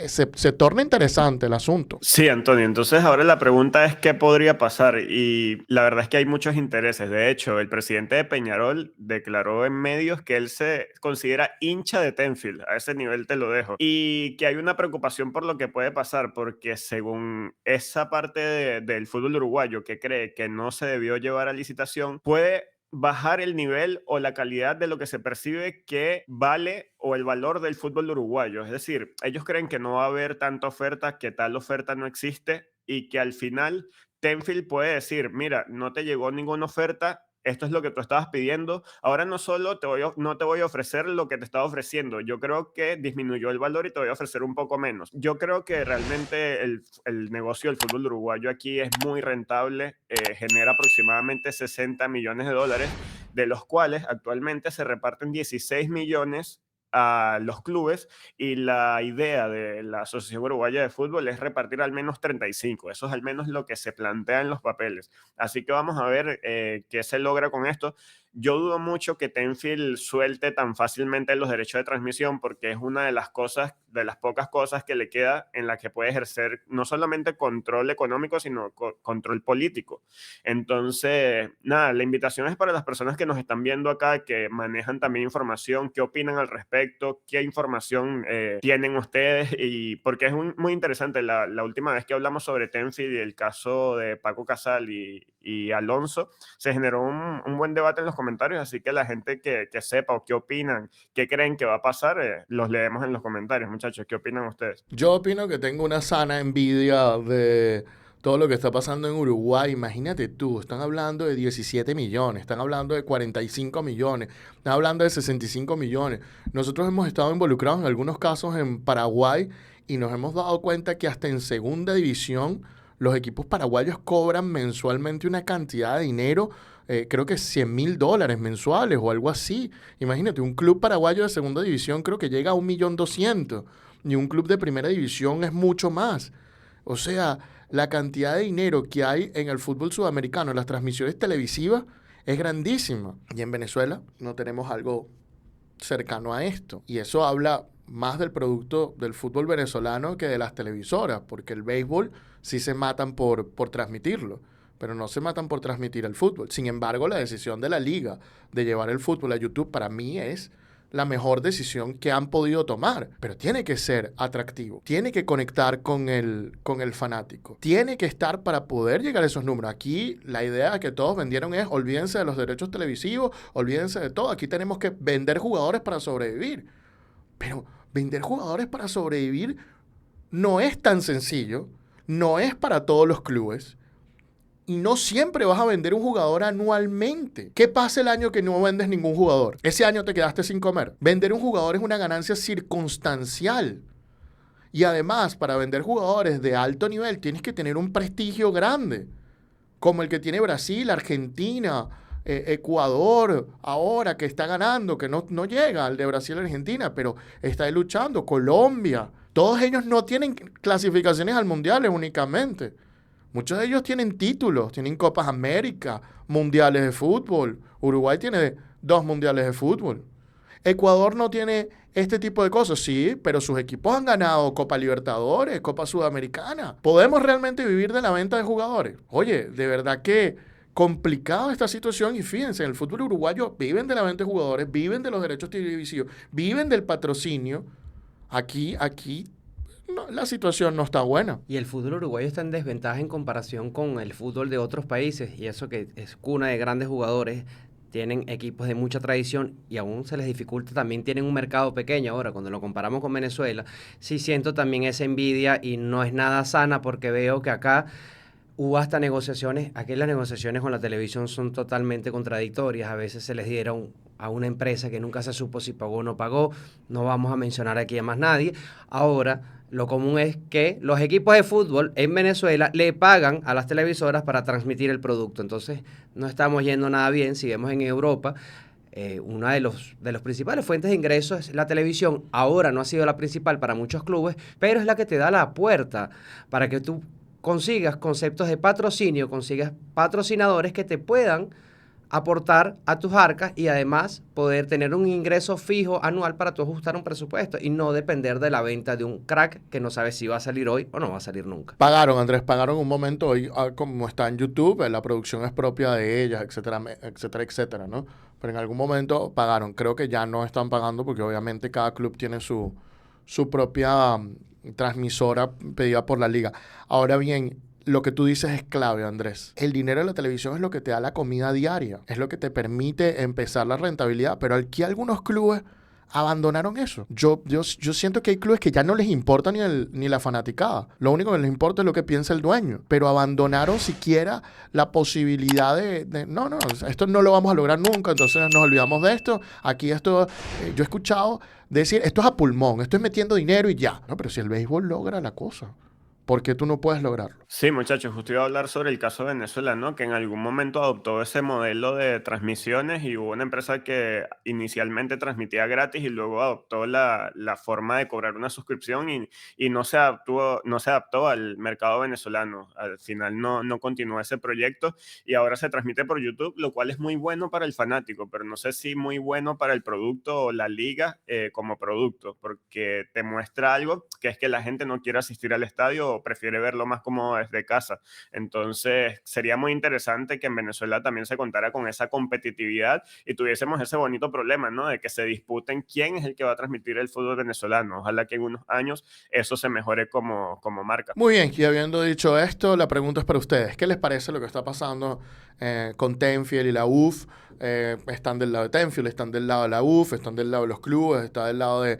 se torna interesante el asunto. Sí, Antonio, entonces ahora la pregunta es qué podría pasar y la verdad es que hay muchos intereses. De hecho, el presidente de Peñarol declaró en medios que él se considera hincha de Tenfield, a ese nivel te lo dejo, y que hay una preocupación por lo que puede pasar, porque según esa parte del fútbol uruguayo que cree que no se debió llevar a licitación, puede bajar el nivel o la calidad de lo que se percibe que vale o el valor del fútbol uruguayo. Es decir, ellos creen que no va a haber tanta oferta, que tal oferta no existe y que al final Tenfield puede decir, mira, no te llegó ninguna oferta, esto es lo que tú estabas pidiendo, ahora no solo no te voy a ofrecer lo que te estaba ofreciendo, yo creo que disminuyó el valor y te voy a ofrecer un poco menos. Yo creo que realmente el negocio del fútbol uruguayo aquí es muy rentable, genera aproximadamente 60 millones de dólares, de los cuales actualmente se reparten 16 millones a los clubes y la idea de la Asociación Uruguaya de Fútbol es repartir al menos 35. Eso es al menos lo que se plantea en los papeles. Así que vamos a ver qué se logra con esto. Yo dudo mucho que Tenfield suelte tan fácilmente los derechos de transmisión porque es una de las cosas, de las pocas cosas que le queda en la que puede ejercer no solamente control económico, sino control político. Entonces, nada, la invitación es para las personas que nos están viendo acá, que manejan también información, qué opinan al respecto, qué información tienen ustedes, y porque es muy interesante. La última vez que hablamos sobre Tenfield y el caso de Paco Casal y Alonso, se generó un buen debate en los comentarios, así que la gente que sepa o qué opinan, qué creen que va a pasar, los leemos en los comentarios. Muchachos, ¿qué opinan ustedes? Yo opino que tengo una sana envidia de todo lo que está pasando en Uruguay. Imagínate tú, están hablando de 17 millones, están hablando de 45 millones, están hablando de 65 millones. Nosotros hemos estado involucrados en algunos casos en Paraguay y nos hemos dado cuenta que hasta en segunda división los equipos paraguayos cobran mensualmente una cantidad de dinero, creo que $100,000 mensuales o algo así. Imagínate, un club paraguayo de segunda división creo que llega a 1.200.000 y un club de primera división es mucho más. O sea, la cantidad de dinero que hay en el fútbol sudamericano, en las transmisiones televisivas, es grandísima. Y en Venezuela no tenemos algo cercano a esto. Y eso habla más del producto del fútbol venezolano que de las televisoras, porque el béisbol sí se matan por transmitirlo, pero no se matan por transmitir el fútbol. Sin embargo, la decisión de la liga de llevar el fútbol a YouTube para mí es la mejor decisión que han podido tomar, pero tiene que ser atractivo, tiene que conectar con el fanático, tiene que estar para poder llegar a esos números. Aquí la idea que todos vendieron es olvídense de los derechos televisivos, olvídense de todo, aquí tenemos que vender jugadores para sobrevivir, pero vender jugadores para sobrevivir no es tan sencillo, no es para todos los clubes. Y no siempre vas a vender un jugador anualmente. ¿Qué pasa el año que no vendes ningún jugador? Ese año te quedaste sin comer. Vender un jugador es una ganancia circunstancial. Y además, para vender jugadores de alto nivel, tienes que tener un prestigio grande, como el que tiene Brasil, Argentina, Ecuador, ahora que está ganando, que no llega al de Brasil y Argentina, pero está luchando, Colombia. Todos ellos no tienen clasificaciones al mundial únicamente. Muchos de ellos tienen títulos, tienen Copas América, mundiales de fútbol. Uruguay tiene 2 mundiales de fútbol. Ecuador no tiene este tipo de cosas, sí, pero sus equipos han ganado Copa Libertadores, Copa Sudamericana. ¿Podemos realmente vivir de la venta de jugadores? Oye, de verdad que complicada esta situación y fíjense, en el fútbol uruguayo viven de la venta de jugadores, viven de los derechos televisivos, viven del patrocinio. Aquí no, la situación no está buena. Y el fútbol uruguayo está en desventaja en comparación con el fútbol de otros países, y eso que es cuna de grandes jugadores, tienen equipos de mucha tradición y aún se les dificulta, también tienen un mercado pequeño. Ahora, cuando lo comparamos con Venezuela, sí siento también esa envidia y no es nada sana porque veo que acá hubo hasta negociaciones, aquí las negociaciones con la televisión son totalmente contradictorias, a veces se les dieron a una empresa que nunca se supo si pagó o no pagó, no vamos a mencionar aquí a más nadie. Ahora, lo común es que los equipos de fútbol en Venezuela le pagan a las televisoras para transmitir el producto, entonces no estamos yendo nada bien. Si vemos en Europa, una de los principales fuentes de ingresos es la televisión. Ahora no ha sido la principal para muchos clubes, pero es la que te da la puerta para que tú consigas conceptos de patrocinio, consigas patrocinadores que te puedan aportar a tus arcas y además poder tener un ingreso fijo anual para tú ajustar un presupuesto y no depender de la venta de un crack que no sabes si va a salir hoy o no va a salir nunca. Pagaron, Andrés, pagaron un momento hoy, como está en YouTube, la producción es propia de ellas, etcétera, etcétera, etcétera, ¿no? Pero en algún momento pagaron. Creo que ya no están pagando porque obviamente cada club tiene su propia transmisora pedida por la liga. Ahora bien, lo que tú dices es clave, Andrés. El dinero de la televisión es lo que te da la comida diaria, es lo que te permite empezar la rentabilidad, pero aquí algunos clubes abandonaron eso. Yo siento que hay clubes que ya no les importa ni la fanaticada. Lo único que les importa es lo que piensa el dueño. Pero abandonaron siquiera la posibilidad no, esto no lo vamos a lograr nunca, entonces nos olvidamos de esto. Aquí esto, yo he escuchado decir, esto es a pulmón, esto es metiendo dinero y ya. No, pero si el béisbol logra la cosa, ¿por qué tú no puedes lograrlo? Sí, muchachos, justo iba a hablar sobre el caso de Venezuela, ¿no? Que en algún momento adoptó ese modelo de transmisiones y hubo una empresa que inicialmente transmitía gratis y luego adoptó la forma de cobrar una suscripción y no se adaptó al mercado venezolano. Al final no continuó ese proyecto y ahora se transmite por YouTube, lo cual es muy bueno para el fanático, pero no sé si muy bueno para el producto o la liga como producto, porque te muestra algo que es que la gente no quiere asistir al estadio o prefiere verlo más como desde casa. Entonces, sería muy interesante que en Venezuela también se contara con esa competitividad y tuviésemos ese bonito problema, ¿no? De que se disputen quién es el que va a transmitir el fútbol venezolano. Ojalá que en unos años eso se mejore como marca. Muy bien, y habiendo dicho esto, la pregunta es para ustedes. ¿Qué les parece lo que está pasando con Tenfield y la UF? Están del lado de Tenfield, están del lado de la UF, están del lado de los clubes, está del lado de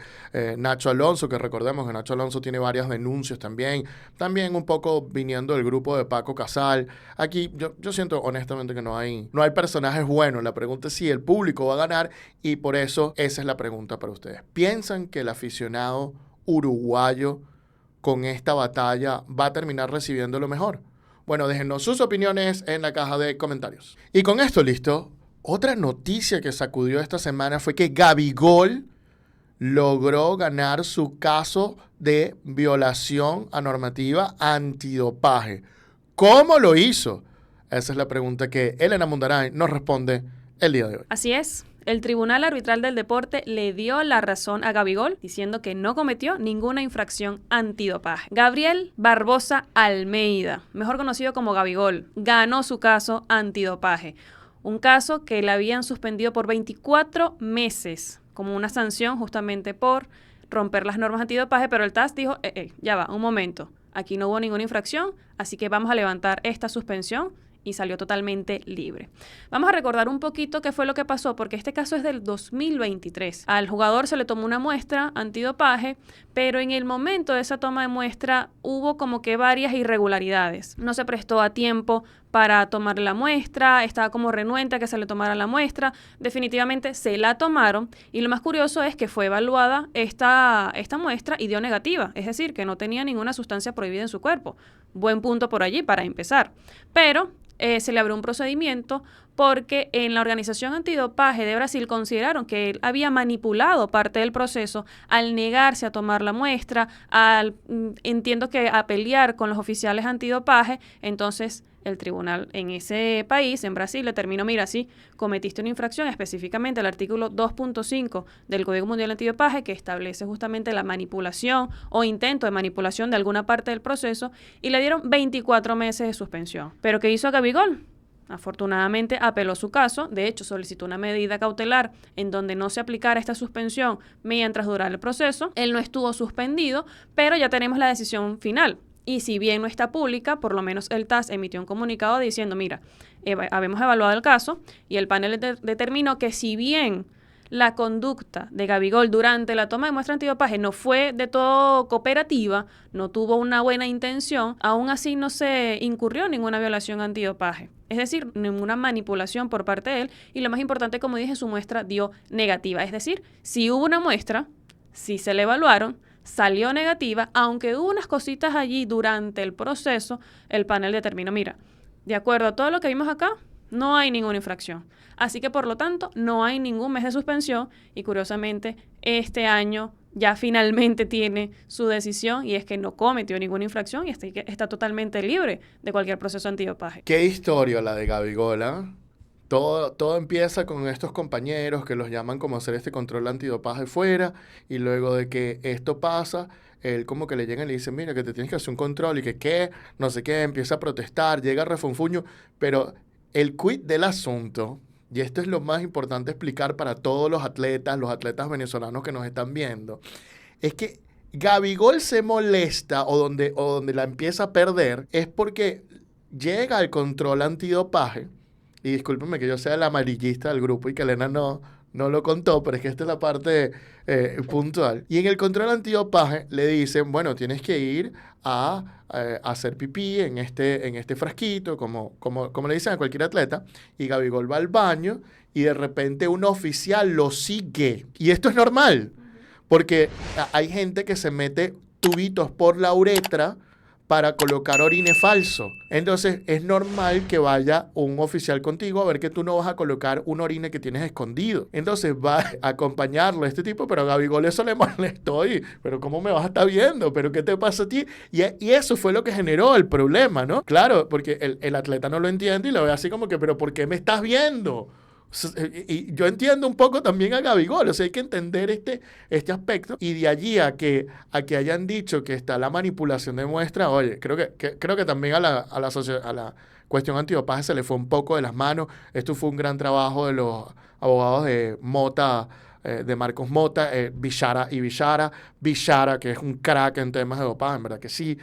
Nacho Alonso, que recordemos que Nacho Alonso tiene varias denuncias también un poco viniendo del grupo de Paco Casal. Aquí yo siento honestamente que no hay personajes buenos. La pregunta es si el público va a ganar y por eso esa es la pregunta para ustedes. ¿Piensan que el aficionado uruguayo con esta batalla va a terminar recibiendo lo mejor? Bueno, déjenos sus opiniones en la caja de comentarios. Y con esto listo, otra noticia que sacudió esta semana fue que Gabigol logró ganar su caso de violación a normativa antidopaje. ¿Cómo lo hizo? Esa es la pregunta que Elena Mundaray nos responde el día de hoy. Así es. El Tribunal Arbitral del Deporte le dio la razón a Gabigol, diciendo que no cometió ninguna infracción antidopaje. Gabriel Barbosa Almeida, mejor conocido como Gabigol, ganó su caso antidopaje. Un caso que le habían suspendido por 24 meses como una sanción justamente por romper las normas antidopaje, pero el TAS dijo, ya va, un momento, aquí no hubo ninguna infracción, así que vamos a levantar esta suspensión y salió totalmente libre. Vamos a recordar un poquito qué fue lo que pasó, porque este caso es del 2023. Al jugador se le tomó una muestra antidopaje, pero en el momento de esa toma de muestra hubo como que varias irregularidades. No se prestó a tiempo para tomar la muestra, estaba como renuente a que se le tomara la muestra. Definitivamente se la tomaron y lo más curioso es que fue evaluada esta muestra y dio negativa, es decir, que no tenía ninguna sustancia prohibida en su cuerpo. Buen punto por allí para empezar. Pero se le abrió un procedimiento porque en la Organización Antidopaje de Brasil consideraron que él había manipulado parte del proceso al negarse a tomar la muestra, entiendo que a pelear con los oficiales antidopaje. Entonces el tribunal en ese país, en Brasil, le determinó, mira, sí, cometiste una infracción, específicamente el artículo 2.5 del Código Mundial Antidopaje, que establece justamente la manipulación o intento de manipulación de alguna parte del proceso, y le dieron 24 meses de suspensión. ¿Pero qué hizo Gabigol? Afortunadamente apeló su caso, de hecho solicitó una medida cautelar en donde no se aplicara esta suspensión mientras durara el proceso. Él no estuvo suspendido, pero ya tenemos la decisión final. Y si bien no está pública, por lo menos el TAS emitió un comunicado diciendo, mira, habíamos evaluado el caso y el panel determinó que si bien la conducta de Gabigol durante la toma de muestra antidopaje no fue de todo cooperativa, no tuvo una buena intención, aún así no se incurrió en ninguna violación antidopaje. Es decir, ninguna manipulación por parte de él y lo más importante, como dije, su muestra dio negativa. Es decir, si hubo una muestra, si se le evaluaron, salió negativa, aunque hubo unas cositas allí durante el proceso, el panel determinó, mira, de acuerdo a todo lo que vimos acá, No hay ninguna infracción. Así que, por lo tanto, no hay ningún mes de suspensión y, curiosamente, este año ya finalmente tiene su decisión y es que no cometió ninguna infracción y está totalmente libre de cualquier proceso antidopaje. Qué historia la de Gabigol, ¿ah? Todo empieza con estos compañeros que los llaman como a hacer este control antidopaje fuera y luego de que esto pasa, él como que le llega y le dice, mira, que te tienes que hacer un control y que qué, no sé qué, empieza a protestar, llega a refunfuño, pero el quid del asunto, y esto es lo más importante explicar para todos los atletas venezolanos que nos están viendo, es que Gabigol se molesta o donde la empieza a perder es porque llega al control antidopaje. Y discúlpenme que yo sea el amarillista del grupo y que Elena no lo contó, pero es que esta es la parte puntual. Y en el control antidopaje le dicen, bueno, tienes que ir a hacer pipí en este frasquito, como le dicen a cualquier atleta. Y Gabigol va al baño y de repente un oficial lo sigue. Y esto es normal, porque hay gente que se mete tubitos por la uretra para colocar orine falso. Entonces, es normal que vaya un oficial contigo a ver que tú no vas a colocar un orine que tienes escondido. Entonces, va a acompañarlo este tipo, pero a Gabigol eso le molestó pero ¿cómo me vas a estar viendo? ¿Pero qué te pasa a ti? Y eso fue lo que generó el problema, ¿no? Claro, porque el atleta no lo entiende y lo ve así como que, ¿pero por qué me estás viendo? Y yo entiendo un poco también a Gabigol, o sea, hay que entender este aspecto y de allí a que hayan dicho que está la manipulación de muestra, oye, creo que también a la cuestión antidopaje se le fue un poco de las manos. Esto fue un gran trabajo de los abogados de Mota, de Marcos Mota, Bichara, que es un crack en temas de dopaje, en verdad que sí,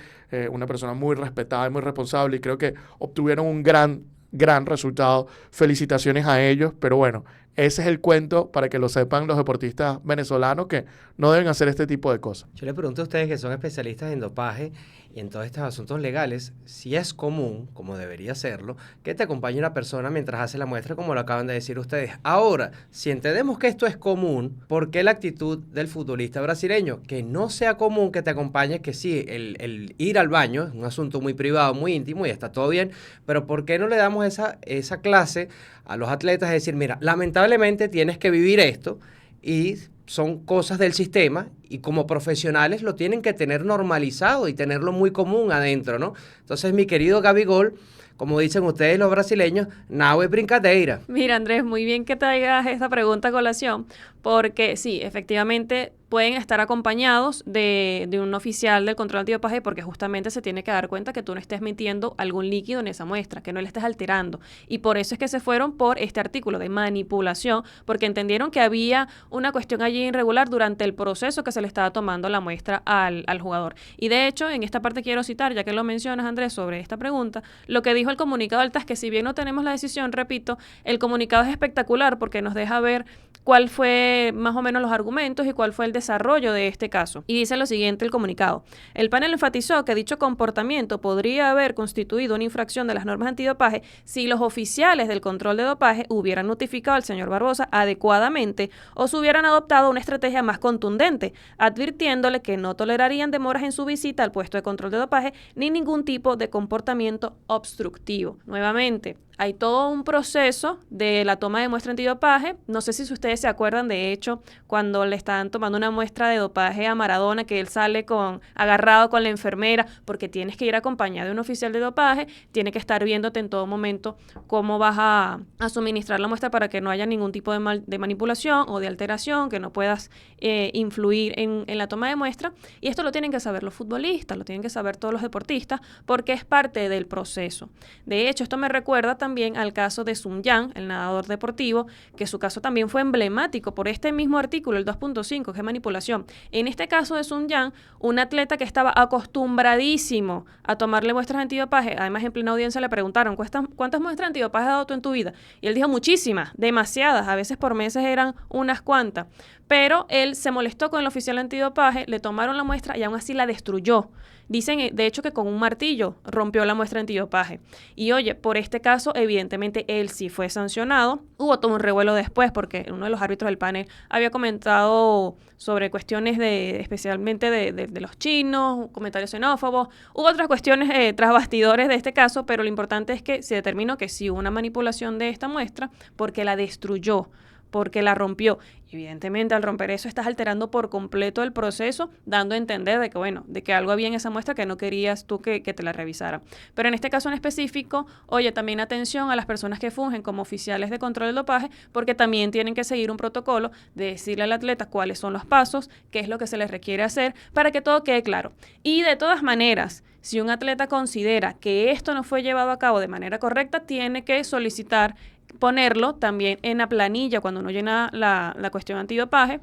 una persona muy respetada y muy responsable y creo que obtuvieron un gran resultado. Felicitaciones a ellos, pero bueno, ese es el cuento para que lo sepan los deportistas venezolanos que no deben hacer este tipo de cosas. Yo le pregunto a ustedes que son especialistas en dopaje y en todos estos asuntos legales, si es común, como debería serlo, que te acompañe una persona mientras hace la muestra, como lo acaban de decir ustedes. Ahora, si entendemos que esto es común, ¿por qué la actitud del futbolista brasileño? Que no sea común que te acompañe, que sí, el ir al baño es un asunto muy privado, muy íntimo y está todo bien, pero ¿por qué no le damos esa clase a los atletas? Es decir, mira, lamentablemente tienes que vivir esto y son cosas del sistema y como profesionales lo tienen que tener normalizado y tenerlo muy común adentro, ¿no? Entonces, mi querido Gabigol, como dicen ustedes los brasileños, nao es brincadeira. Mira, Andrés, muy bien que traigas esta pregunta a colación, porque sí, efectivamente pueden estar acompañados de un oficial del control antidopaje porque justamente se tiene que dar cuenta que tú no estés metiendo algún líquido en esa muestra, que no le estés alterando. Y por eso es que se fueron por este artículo de manipulación, porque entendieron que había una cuestión allí irregular durante el proceso que se le estaba tomando la muestra al jugador. Y de hecho, en esta parte quiero citar, ya que lo mencionas, Andrés, sobre esta pregunta, lo que dijo el comunicado del TAS, que si bien no tenemos la decisión, repito, el comunicado es espectacular porque nos deja ver cuál fue más o menos los argumentos y cuál fue el desarrollo de este caso. Y dice lo siguiente el comunicado. El panel enfatizó que dicho comportamiento podría haber constituido una infracción de las normas antidopaje si los oficiales del control de dopaje hubieran notificado al señor Barbosa adecuadamente o se hubieran adoptado una estrategia más contundente, advirtiéndole que no tolerarían demoras en su visita al puesto de control de dopaje ni ningún tipo de comportamiento obstructivo. Nuevamente, hay todo un proceso de la toma de muestra antidopaje. No sé si ustedes se acuerdan, de hecho, cuando le estaban tomando una muestra de dopaje a Maradona, que él sale agarrado con la enfermera, porque tienes que ir acompañado de un oficial de dopaje, tiene que estar viéndote en todo momento cómo vas a suministrar la muestra para que no haya ningún tipo de manipulación o de alteración, que no puedas influir en la toma de muestra. Y esto lo tienen que saber los futbolistas, lo tienen que saber todos los deportistas, porque es parte del proceso. De hecho, esto me recuerda también al caso de Sun Yang, el nadador deportivo, que su caso también fue emblemático por este mismo artículo, el 2.5, que es manipulación. En este caso de Sun Yang, un atleta que estaba acostumbradísimo a tomarle muestras antidopaje, además en plena audiencia le preguntaron, ¿cuántas muestras antidopaje has dado tú en tu vida? Y él dijo muchísimas, demasiadas, a veces por meses eran unas cuantas, pero él se molestó con el oficial antidopaje, le tomaron la muestra y aún así la destruyó. Dicen, de hecho, que con un martillo rompió la muestra antidopaje. Y oye, por este caso, evidentemente, él sí fue sancionado. Hubo todo un revuelo después porque uno de los árbitros del panel había comentado sobre cuestiones especialmente de los chinos, comentarios xenófobos. Hubo otras cuestiones tras bastidores de este caso, pero lo importante es que se determinó que sí hubo una manipulación de esta muestra porque la destruyó, porque la rompió. Evidentemente, al romper eso, estás alterando por completo el proceso, dando a entender de que, bueno, de que algo había en esa muestra que no querías tú que te la revisara. Pero en este caso en específico, oye, también atención a las personas que fungen como oficiales de control del dopaje, porque también tienen que seguir un protocolo de decirle al atleta cuáles son los pasos, qué es lo que se les requiere hacer, para que todo quede claro. Y de todas maneras, si un atleta considera que esto no fue llevado a cabo de manera correcta, tiene que solicitar ponerlo también en la planilla cuando uno llena la cuestión antidopaje,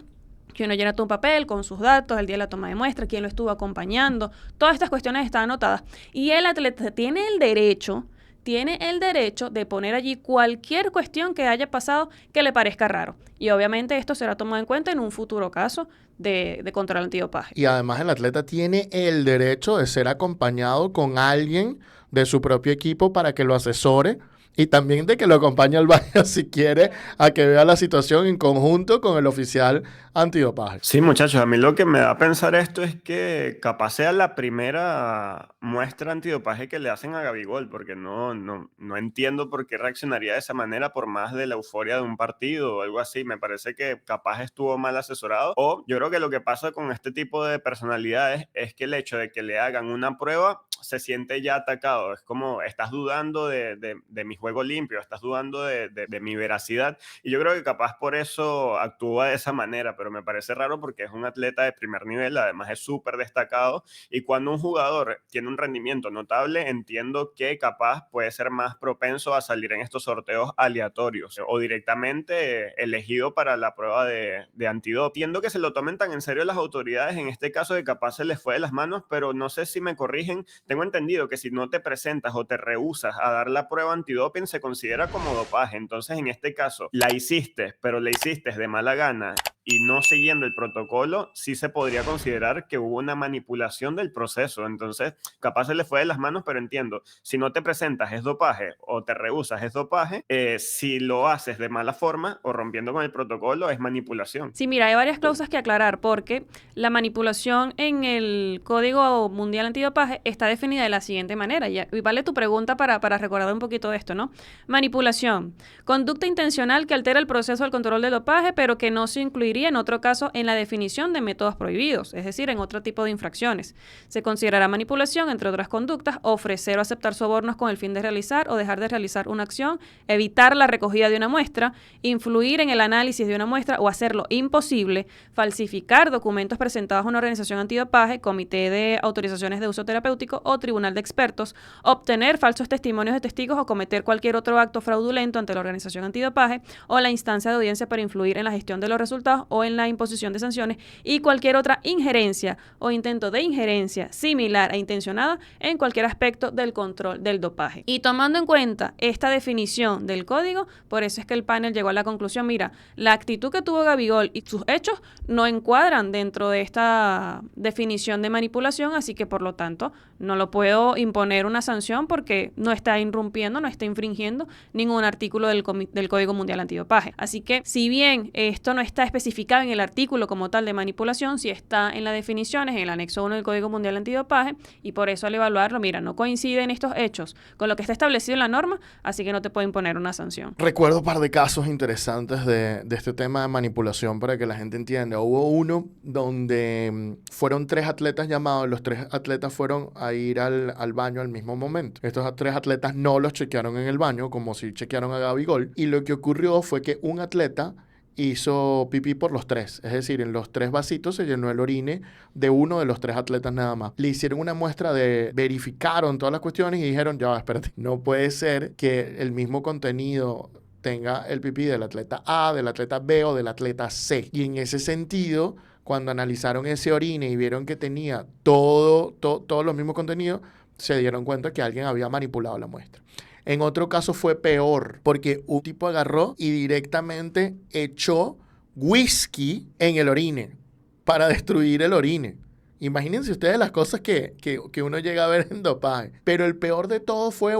que uno llena todo un papel con sus datos, el día de la toma de muestra, quién lo estuvo acompañando, todas estas cuestiones están anotadas. Y el atleta tiene el derecho de poner allí cualquier cuestión que haya pasado que le parezca raro. Y obviamente esto será tomado en cuenta en un futuro caso de control antidopaje. Y además el atleta tiene el derecho de ser acompañado con alguien de su propio equipo para que lo asesore y también de que lo acompañe al baño si quiere, a que vea la situación en conjunto con el oficial antidopaje. Sí, muchachos, a mí lo que me da a pensar esto es que capaz sea la primera muestra antidopaje que le hacen a Gabigol, porque no entiendo por qué reaccionaría de esa manera por más de la euforia de un partido o algo así. Me parece que capaz estuvo mal asesorado, o yo creo que lo que pasa con este tipo de personalidades es que el hecho de que le hagan una prueba se siente ya atacado. Es como, estás dudando de mi juego limpio, estás dudando de mi veracidad, y yo creo que capaz por eso actúa de esa manera, pero me parece raro porque es un atleta de primer nivel, además es súper destacado, y cuando un jugador tiene un rendimiento notable, entiendo que capaz puede ser más propenso a salir en estos sorteos aleatorios o directamente elegido para la prueba de antidoping. Entiendo que se lo tomen tan en serio las autoridades en este caso, de capaz se les fue de las manos, pero no sé si me corrigen. Tengo entendido que si no te presentas o te rehusas a dar la prueba antidoping se considera como dopaje. Entonces, en este caso, la hiciste, pero la hiciste de mala gana y no siguiendo el protocolo, sí se podría considerar que hubo una manipulación del proceso. Entonces, capaz se le fue de las manos, pero entiendo, si no te presentas es dopaje o te rehusas es dopaje. Si lo haces de mala forma o rompiendo con el protocolo es manipulación. Sí, mira, hay varias cláusulas que aclarar porque la manipulación en el Código Mundial Antidopaje está definida de la siguiente manera. Y vale tu pregunta para recordar un poquito de esto, ¿no? Manipulación. Conducta intencional que altera el proceso del control del dopaje, pero que no se incluiría en otro caso en la definición de métodos prohibidos, es decir, en otro tipo de infracciones. Se considerará manipulación, entre otras conductas, ofrecer o aceptar sobornos con el fin de realizar o dejar de realizar una acción, evitar la recogida de una muestra, influir en el análisis de una muestra o hacerlo imposible, falsificar documentos presentados a una organización antidopaje, comité de autorizaciones de uso terapéutico o tribunal de expertos, obtener falsos testimonios de testigos o cometer cualquier otro acto fraudulento ante la organización antidopaje o la instancia de audiencia para influir en la gestión de los resultados o en la imposición de sanciones, y cualquier otra injerencia o intento de injerencia similar e intencionada en cualquier aspecto del control del dopaje. Y tomando en cuenta esta definición del código, por eso es que el panel llegó a la conclusión, mira, la actitud que tuvo Gabigol y sus hechos no encuadran dentro de esta definición de manipulación, así que por lo tanto no lo puedo imponer una sanción porque no está irrumpiendo, no está infringiendo ningún artículo del Código Mundial Antidopaje. Así que si bien esto no está especificado en el artículo como tal de manipulación, sí está en las definiciones, en el anexo 1 del Código Mundial Antidopaje, y por eso al evaluarlo, mira, no coinciden estos hechos con lo que está establecido en la norma, así que no te puede imponer una sanción. Recuerdo un par de casos interesantes de este tema de manipulación para que la gente entienda. Hubo uno donde fueron 3 atletas llamados, los 3 atletas fueron a ir al baño al mismo momento. Estos 3 atletas no los chequearon en el baño, como si chequearon a Gabigol, y lo que ocurrió fue que un atleta hizo pipí por los 3, es decir, en los 3 vasitos se llenó el orine de uno de los 3 atletas nada más. Le hicieron una muestra verificaron todas las cuestiones y dijeron, ya va, espérate, no puede ser que el mismo contenido tenga el pipí del atleta A, del atleta B o del atleta C. Y en ese sentido, cuando analizaron ese orine y vieron que tenía todos los mismos contenidos, se dieron cuenta que alguien había manipulado la muestra. En otro caso fue peor, porque un tipo agarró y directamente echó whisky en el orine para destruir el orine. Imagínense ustedes las cosas que uno llega a ver en dopaje. Pero el peor de todo fue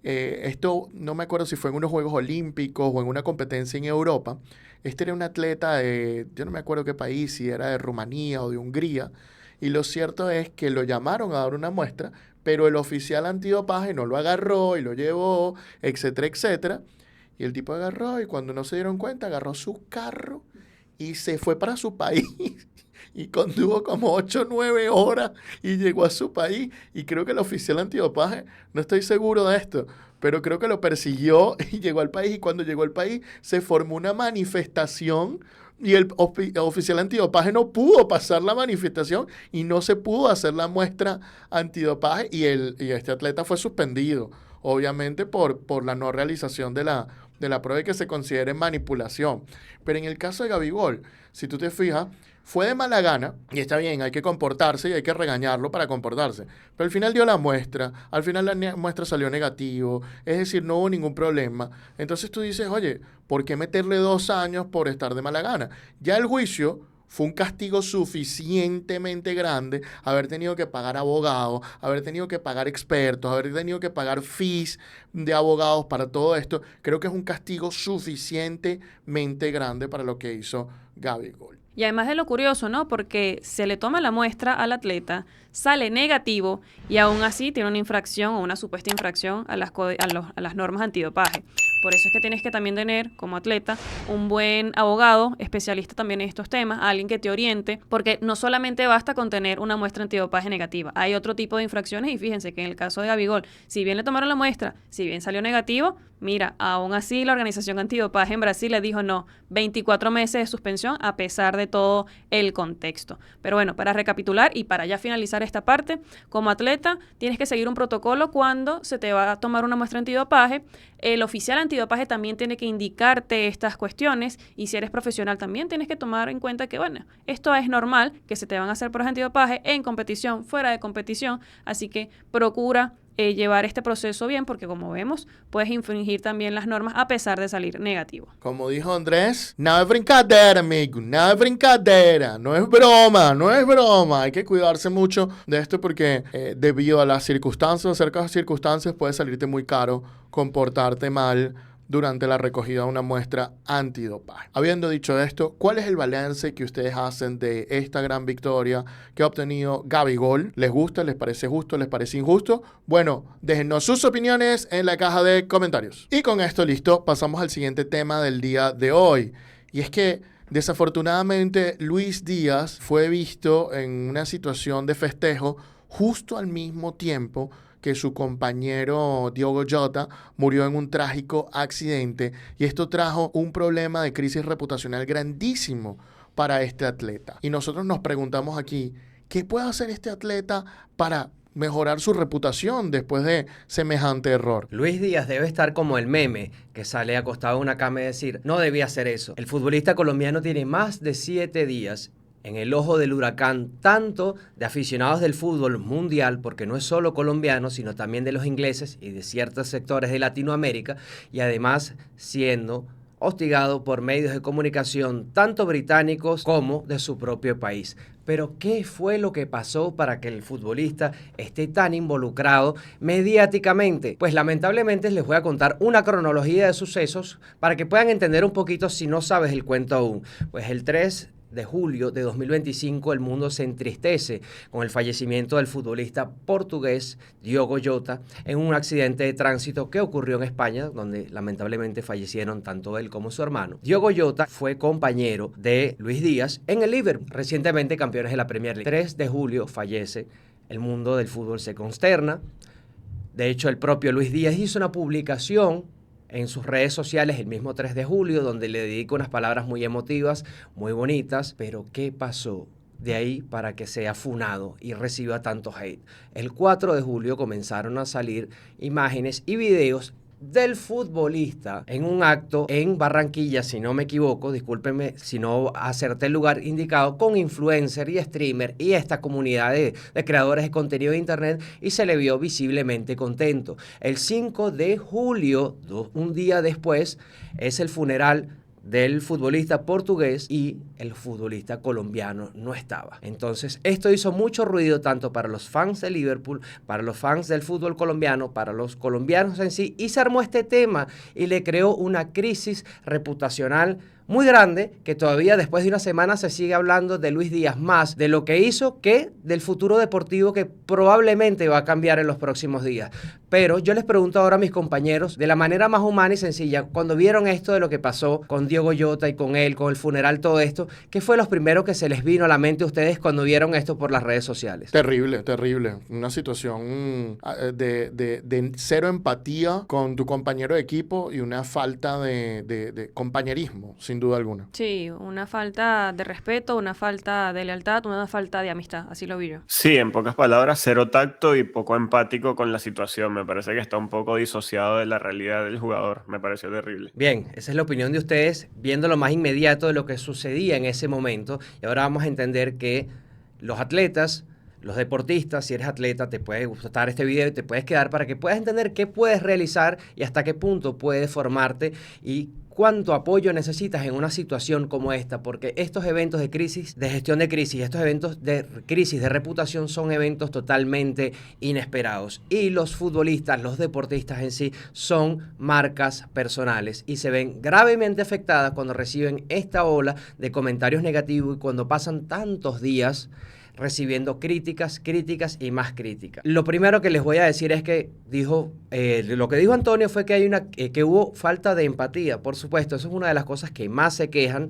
esto no me acuerdo si fue en unos Juegos Olímpicos o en una competencia en Europa. Este era un atleta yo no me acuerdo qué país, si era de Rumanía o de Hungría. Y lo cierto es que lo llamaron a dar una muestra, pero el oficial antidopaje no lo agarró y lo llevó, etcétera, etcétera. Y el tipo agarró y cuando no se dieron cuenta, agarró su carro y se fue para su país. Y condujo como 8 o 9 horas y llegó a su país. Y creo que el oficial antidopaje, no estoy seguro de esto, pero creo que lo persiguió y llegó al país. Y cuando llegó al país se formó una manifestación y el oficial antidopaje no pudo pasar la manifestación y no se pudo hacer la muestra antidopaje y este atleta fue suspendido, obviamente por la no realización de la prueba y que se considere manipulación. Pero en el caso de Gabigol, si tú te fijas, fue de mala gana, y está bien, hay que comportarse y hay que regañarlo para comportarse. Pero al final dio la muestra, al final la muestra salió negativo, es decir, no hubo ningún problema. Entonces tú dices, oye, ¿por qué meterle 2 años por estar de mala gana? Ya el juicio fue un castigo suficientemente grande, haber tenido que pagar abogados, haber tenido que pagar expertos, haber tenido que pagar fees de abogados para todo esto. Creo que es un castigo suficientemente grande para lo que hizo Gabigol. Y además de lo curioso, ¿no? Porque se le toma la muestra al atleta, sale negativo y aún así tiene una infracción o una supuesta infracción a las normas antidopaje. Por eso es que tienes que también tener, como atleta, un buen abogado, especialista también en estos temas, alguien que te oriente, porque no solamente basta con tener una muestra antidopaje negativa. Hay otro tipo de infracciones y fíjense que en el caso de Gabigol, si bien le tomaron la muestra, si bien salió negativo, mira, aún así la organización antidopaje en Brasil le dijo no, 24 meses de suspensión a pesar de todo el contexto. Pero bueno, para recapitular y para ya finalizar esta parte, como atleta tienes que seguir un protocolo cuando se te va a tomar una muestra antidopaje. El oficial antidopaje también tiene que indicarte estas cuestiones y si eres profesional también tienes que tomar en cuenta que, bueno, esto es normal, que se te van a hacer pruebas antidopaje en competición, fuera de competición, así que procura llevar este proceso bien porque como vemos puedes infringir también las normas a pesar de salir negativo. Como dijo Andrés, nada es brincadeira, amigo, nada es brincadeira, no es broma, hay que cuidarse mucho de esto porque debido a las circunstancias, cerca de las circunstancias puede salirte muy caro comportarte mal durante la recogida de una muestra antidopaje. Habiendo dicho esto, ¿cuál es el balance que ustedes hacen de esta gran victoria que ha obtenido Gabigol? ¿Les gusta? ¿Les parece justo? ¿Les parece injusto? Bueno, déjennos sus opiniones en la caja de comentarios. Y con esto listo, pasamos al siguiente tema del día de hoy. Y es que desafortunadamente Luis Díaz fue visto en una situación de festejo justo al mismo tiempo que su compañero Diogo Jota murió en un trágico accidente y esto trajo un problema de crisis reputacional grandísimo para este atleta. Y nosotros nos preguntamos aquí, ¿qué puede hacer este atleta para mejorar su reputación después de semejante error? Luis Díaz debe estar como el meme que sale acostado en una cama y decir, no debía hacer eso. El futbolista colombiano tiene más de 7 días en el ojo del huracán, tanto de aficionados del fútbol mundial, porque no es solo colombiano, sino también de los ingleses y de ciertos sectores de Latinoamérica, y además siendo hostigado por medios de comunicación tanto británicos como de su propio país. Pero ¿qué fue lo que pasó para que el futbolista esté tan involucrado mediáticamente? Pues lamentablemente les voy a contar una cronología de sucesos para que puedan entender un poquito si no sabes el cuento aún. Pues el 3 de julio de 2025 el mundo se entristece con el fallecimiento del futbolista portugués Diogo Jota en un accidente de tránsito que ocurrió en España, donde lamentablemente fallecieron tanto él como su hermano. Diogo Jota fue compañero de Luis Díaz en el Liverpool, recientemente campeones de la Premier League. 3 de julio fallece, el mundo del fútbol se consterna. De hecho, el propio Luis Díaz hizo una publicación en sus redes sociales el mismo 3 de julio, donde le dedico unas palabras muy emotivas, muy bonitas, pero ¿qué pasó de ahí para que sea funado y reciba tanto hate? El 4 de julio comenzaron a salir imágenes y videos del futbolista en un acto en Barranquilla, si no me equivoco, discúlpenme si no acerté el lugar indicado, con influencer y streamer y esta comunidad de creadores de contenido de internet y se le vio visiblemente contento. El 5 de julio, un día después, es el funeral del futbolista portugués y el futbolista colombiano no estaba. Entonces, esto hizo mucho ruido tanto para los fans de Liverpool, para los fans del fútbol colombiano, para los colombianos en sí, y se armó este tema y le creó una crisis reputacional muy grande, que todavía después de una semana se sigue hablando de Luis Díaz, más de lo que hizo que del futuro deportivo que probablemente va a cambiar en los próximos días. Pero yo les pregunto ahora a mis compañeros, de la manera más humana y sencilla, cuando vieron esto de lo que pasó con Diogo Jota y con él, con el funeral, todo esto, ¿qué fue lo primero que se les vino a la mente a ustedes cuando vieron esto por las redes sociales? Terrible, terrible. Una situación de cero empatía con tu compañero de equipo y una falta de compañerismo, sin duda alguna. Sí, una falta de respeto, una falta de lealtad, una falta de amistad, así lo vi yo. Sí, en pocas palabras, cero tacto y poco empático con la situación. Me parece que está un poco disociado de la realidad del jugador. Me pareció terrible. Bien, esa es la opinión de ustedes, viendo lo más inmediato de lo que sucedía en ese momento. Y ahora vamos a entender que los atletas, los deportistas, si eres atleta, te puede gustar este video y te puedes quedar para que puedas entender qué puedes realizar y hasta qué punto puedes formarte y cuánto apoyo necesitas en una situación como esta, porque estos eventos de crisis, de gestión de crisis, estos eventos de crisis de reputación son eventos totalmente inesperados. Y los futbolistas, los deportistas en sí, son marcas personales y se ven gravemente afectadas cuando reciben esta ola de comentarios negativos y cuando pasan tantos días recibiendo críticas y más críticas. Lo primero que les voy a decir es que lo que dijo Antonio fue que que hubo falta de empatía. Por supuesto, eso es una de las cosas que más se quejan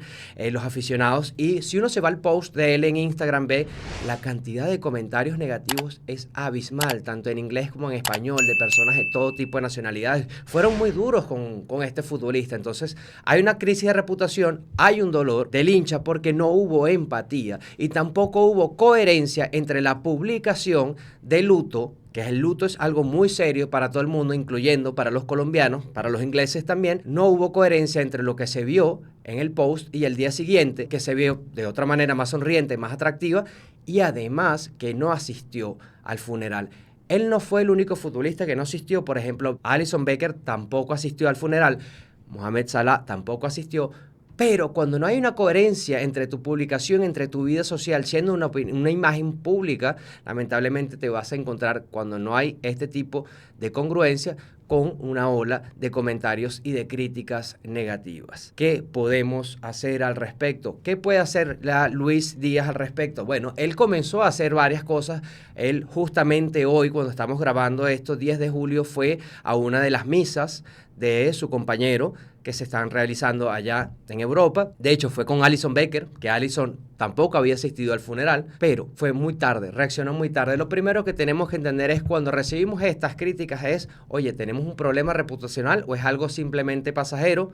los aficionados. Y si uno se va al post de él en Instagram, ve la cantidad de comentarios negativos es abismal, tanto en inglés como en español, de personas de todo tipo de nacionalidades. Fueron muy duros con este futbolista. Entonces, hay una crisis de reputación, hay un dolor del hincha porque no hubo empatía y tampoco hubo coherencia entre la publicación de luto, que el luto es algo muy serio para todo el mundo, incluyendo para los colombianos, para los ingleses también. No hubo coherencia entre lo que se vio en el post y el día siguiente, que se vio de otra manera más sonriente, más atractiva, y además que no asistió al funeral. Él no fue el único futbolista que no asistió. Por ejemplo, Alisson Becker tampoco asistió al funeral, Mohamed Salah tampoco asistió. Pero cuando no hay una coherencia entre tu publicación, entre tu vida social, siendo una imagen pública, lamentablemente te vas a encontrar, cuando no hay este tipo de congruencia, con una ola de comentarios y de críticas negativas. ¿Qué podemos hacer al respecto? ¿Qué puede hacer Luis Díaz al respecto? Bueno, él comenzó a hacer varias cosas. Él justamente hoy, cuando estamos grabando esto, 10 de julio, fue a una de las misas de su compañero que se están realizando allá en Europa. De hecho, fue con Alisson Becker, que Alisson tampoco había asistido al funeral, pero fue muy tarde, reaccionó muy tarde. Lo primero que tenemos que entender es cuando recibimos estas críticas es, oye, ¿tenemos un problema reputacional o es algo simplemente pasajero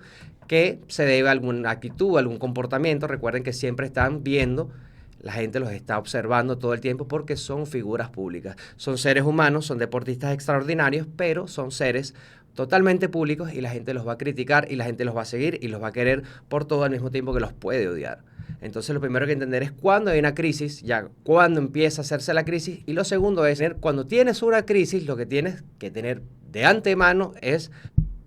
que se debe a alguna actitud, a algún comportamiento? Recuerden que siempre están viendo, la gente los está observando todo el tiempo porque son figuras públicas. Son seres humanos, son deportistas extraordinarios, pero son seres totalmente públicos y la gente los va a criticar y la gente los va a seguir y los va a querer por todo al mismo tiempo que los puede odiar. Entonces lo primero que entender es cuando hay una crisis, ya cuando empieza a hacerse la crisis, y lo segundo es cuando tienes una crisis, lo que tienes que tener de antemano es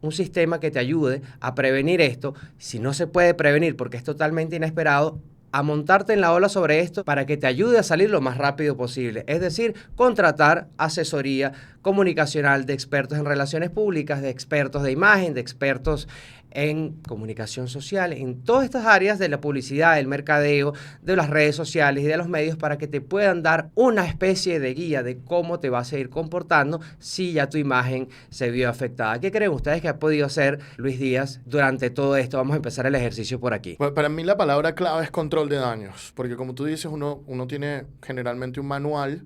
un sistema que te ayude a prevenir esto. Si no se puede prevenir porque es totalmente inesperado, a montarte en la ola sobre esto para que te ayude a salir lo más rápido posible. Es decir, contratar asesoría comunicacional de expertos en relaciones públicas, de expertos de imagen, de expertos en comunicación social, en todas estas áreas de la publicidad, del mercadeo, de las redes sociales y de los medios para que te puedan dar una especie de guía de cómo te vas a ir comportando si ya tu imagen se vio afectada. ¿Qué creen ustedes que ha podido hacer Luis Díaz durante todo esto? Vamos a empezar el ejercicio por aquí. Bueno, para mí la palabra clave es control de daños, porque como tú dices, uno tiene generalmente un manual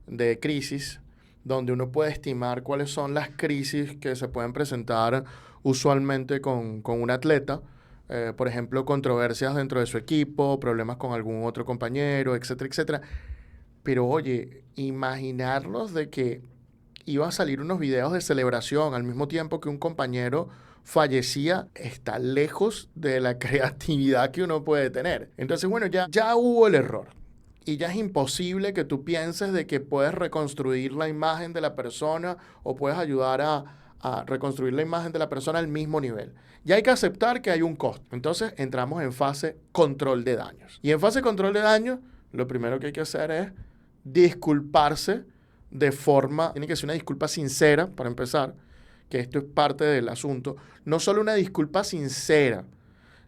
de crisis donde uno puede estimar cuáles son las crisis que se pueden presentar usualmente con un atleta. Por ejemplo, controversias dentro de su equipo, problemas con algún otro compañero, etcétera, etcétera. Pero oye, imaginarnos de que iba a salir unos videos de celebración al mismo tiempo que un compañero fallecía, está lejos de la creatividad que uno puede tener. Entonces, bueno, ya hubo el error. Y ya es imposible que tú pienses de que puedes reconstruir la imagen de la persona o puedes ayudar a a reconstruir la imagen de la persona al mismo nivel. Y hay que aceptar que hay un costo. Entonces entramos en fase control de daños. Y en fase control de daños, lo primero que hay que hacer es disculparse de forma, tiene que ser una disculpa sincera para empezar, que esto es parte del asunto. No solo una disculpa sincera,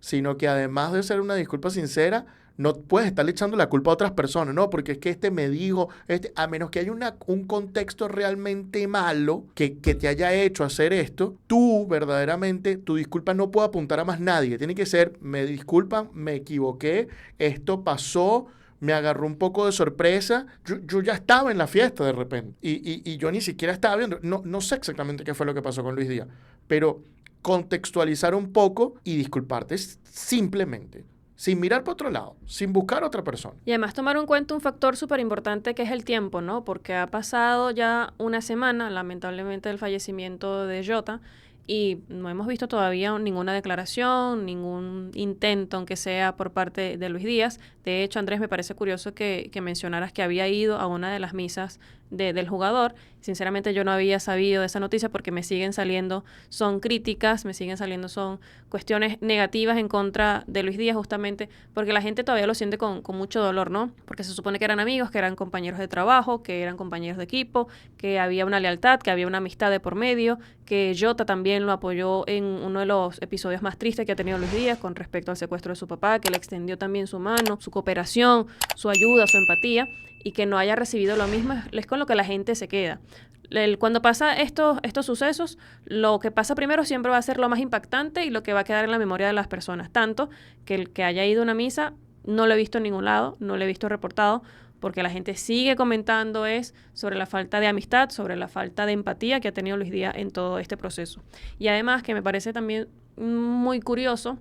sino que además de ser una disculpa sincera, no puedes estarle echando la culpa a otras personas, ¿no? Porque es que este me dijo, a menos que haya un contexto realmente malo que te haya hecho hacer esto, tú verdaderamente, tu disculpa no puede apuntar a más nadie. Tiene que ser, me disculpan, me equivoqué, esto pasó, me agarró un poco de sorpresa. Yo ya estaba en la fiesta de repente y yo ni siquiera estaba viendo. No sé exactamente qué fue lo que pasó con Luis Díaz, pero contextualizar un poco y disculparte simplemente, sin mirar para otro lado, sin buscar a otra persona. Y además tomar en cuenta un factor súper importante que es el tiempo, ¿no? Porque ha pasado ya una semana, lamentablemente, del fallecimiento de Jota, y no hemos visto todavía ninguna declaración, ningún intento, aunque sea por parte de Luis Díaz. De hecho, Andrés, me parece curioso que mencionaras que había ido a una de las misas del jugador. Sinceramente, yo no había sabido de esa noticia porque me siguen saliendo, son críticas, me siguen saliendo, son cuestiones negativas en contra de Luis Díaz, justamente porque la gente todavía lo siente con mucho dolor, ¿no? Porque se supone que eran amigos, que eran compañeros de trabajo, que eran compañeros de equipo, que había una lealtad, que había una amistad de por medio, que Jota también lo apoyó en uno de los episodios más tristes que ha tenido Luis Díaz con respecto al secuestro de su papá, que le extendió también su mano, su cooperación, su ayuda, su empatía, y que no haya recibido lo mismo es con lo que la gente se queda. Cuando pasa estos sucesos, lo que pasa primero siempre va a ser lo más impactante y lo que va a quedar en la memoria de las personas. Tanto que el que haya ido a una misa no lo he visto en ningún lado, no lo he visto reportado, porque la gente sigue comentando sobre la falta de amistad, sobre la falta de empatía que ha tenido Luis Díaz en todo este proceso. Y además, que me parece también muy curioso,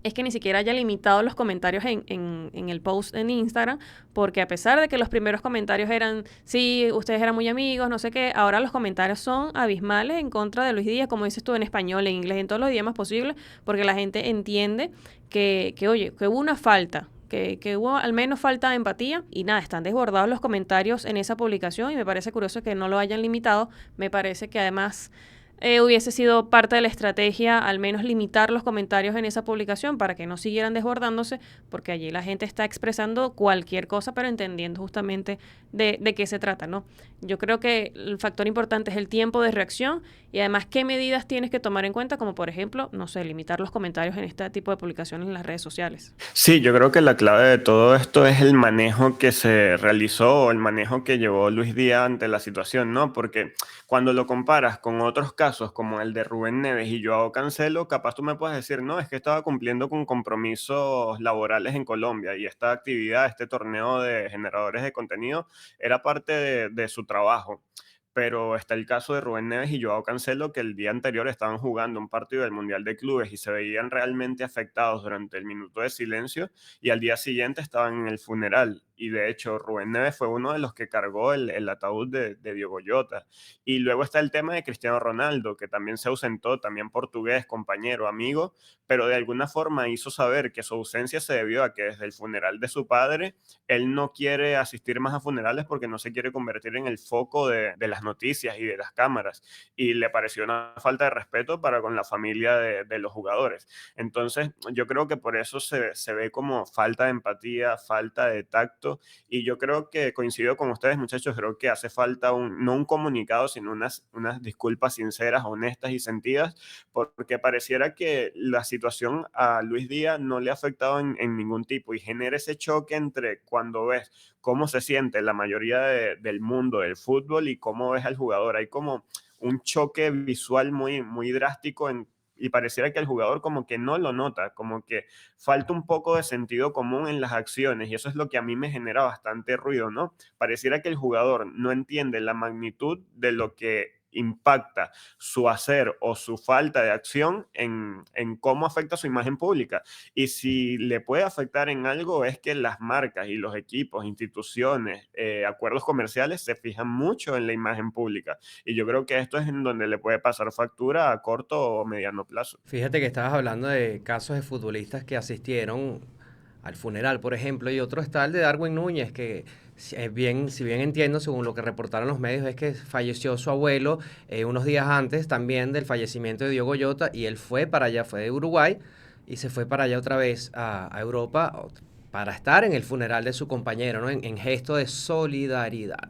es que ni siquiera haya limitado los comentarios en el post en Instagram, porque a pesar de que los primeros comentarios eran, sí, ustedes eran muy amigos, no sé qué, ahora los comentarios son abismales en contra de Luis Díaz, como dices tú, en español, en inglés, en todos los idiomas posibles, porque la gente entiende que oye, que hubo una falta, que hubo al menos falta de empatía, y nada, están desbordados los comentarios en esa publicación, y me parece curioso que no lo hayan limitado. Me parece que además hubiese sido parte de la estrategia al menos limitar los comentarios en esa publicación para que no siguieran desbordándose, porque allí la gente está expresando cualquier cosa, pero entendiendo justamente de qué se trata, ¿no? Yo creo que el factor importante es el tiempo de reacción y además qué medidas tienes que tomar en cuenta, como por ejemplo, no sé, limitar los comentarios en este tipo de publicaciones en las redes sociales. Sí, yo creo que la clave de todo esto es el manejo que se realizó o el manejo que llevó Luis Díaz ante la situación, ¿no? Porque cuando lo comparas con otros casos como el de Rubén Neves y Joao Cancelo, capaz tú me puedes decir, no, es que estaba cumpliendo con compromisos laborales en Colombia y esta actividad, este torneo de generadores de contenido era parte de su trabajo. Pero está el caso de Rubén Neves y Joao Cancelo, que el día anterior estaban jugando un partido del Mundial de Clubes y se veían realmente afectados durante el minuto de silencio, y al día siguiente estaban en el funeral. Y de hecho, Rubén Neves fue uno de los que cargó el ataúd de Diogo Jota. Y luego está el tema de Cristiano Ronaldo, que también se ausentó, también portugués, compañero, amigo, pero de alguna forma hizo saber que su ausencia se debió a que desde el funeral de su padre, él no quiere asistir más a funerales porque no se quiere convertir en el foco de las noticias y de las cámaras. Y le pareció una falta de respeto para con la familia de los jugadores. Entonces, yo creo que por eso se ve como falta de empatía, falta de tacto. Y yo creo que coincido con ustedes, muchachos, creo que hace falta no un comunicado, sino unas disculpas sinceras, honestas y sentidas, porque pareciera que la situación a Luis Díaz no le ha afectado en ningún tipo y genera ese choque entre cuando ves cómo se siente la mayoría del mundo del fútbol y cómo ves al jugador. Hay como un choque visual muy, muy drástico y pareciera que el jugador como que no lo nota, como que falta un poco de sentido común en las acciones y eso es lo que a mí me genera bastante ruido, ¿no? Pareciera que el jugador no entiende la magnitud de lo que impacta su hacer o su falta de acción en cómo afecta su imagen pública. Y si le puede afectar en algo es que las marcas y los equipos, instituciones, acuerdos comerciales se fijan mucho en la imagen pública. Y yo creo que esto es en donde le puede pasar factura a corto o mediano plazo. Fíjate que estabas hablando de casos de futbolistas que asistieron al funeral, por ejemplo, y otro está el de Darwin Núñez, que si bien entiendo, según lo que reportaron los medios, es que falleció su abuelo unos días antes también del fallecimiento de Diogo Jota, y él fue para allá, fue de Uruguay, y se fue para allá otra vez a Europa para estar en el funeral de su compañero, ¿no? En gesto de solidaridad.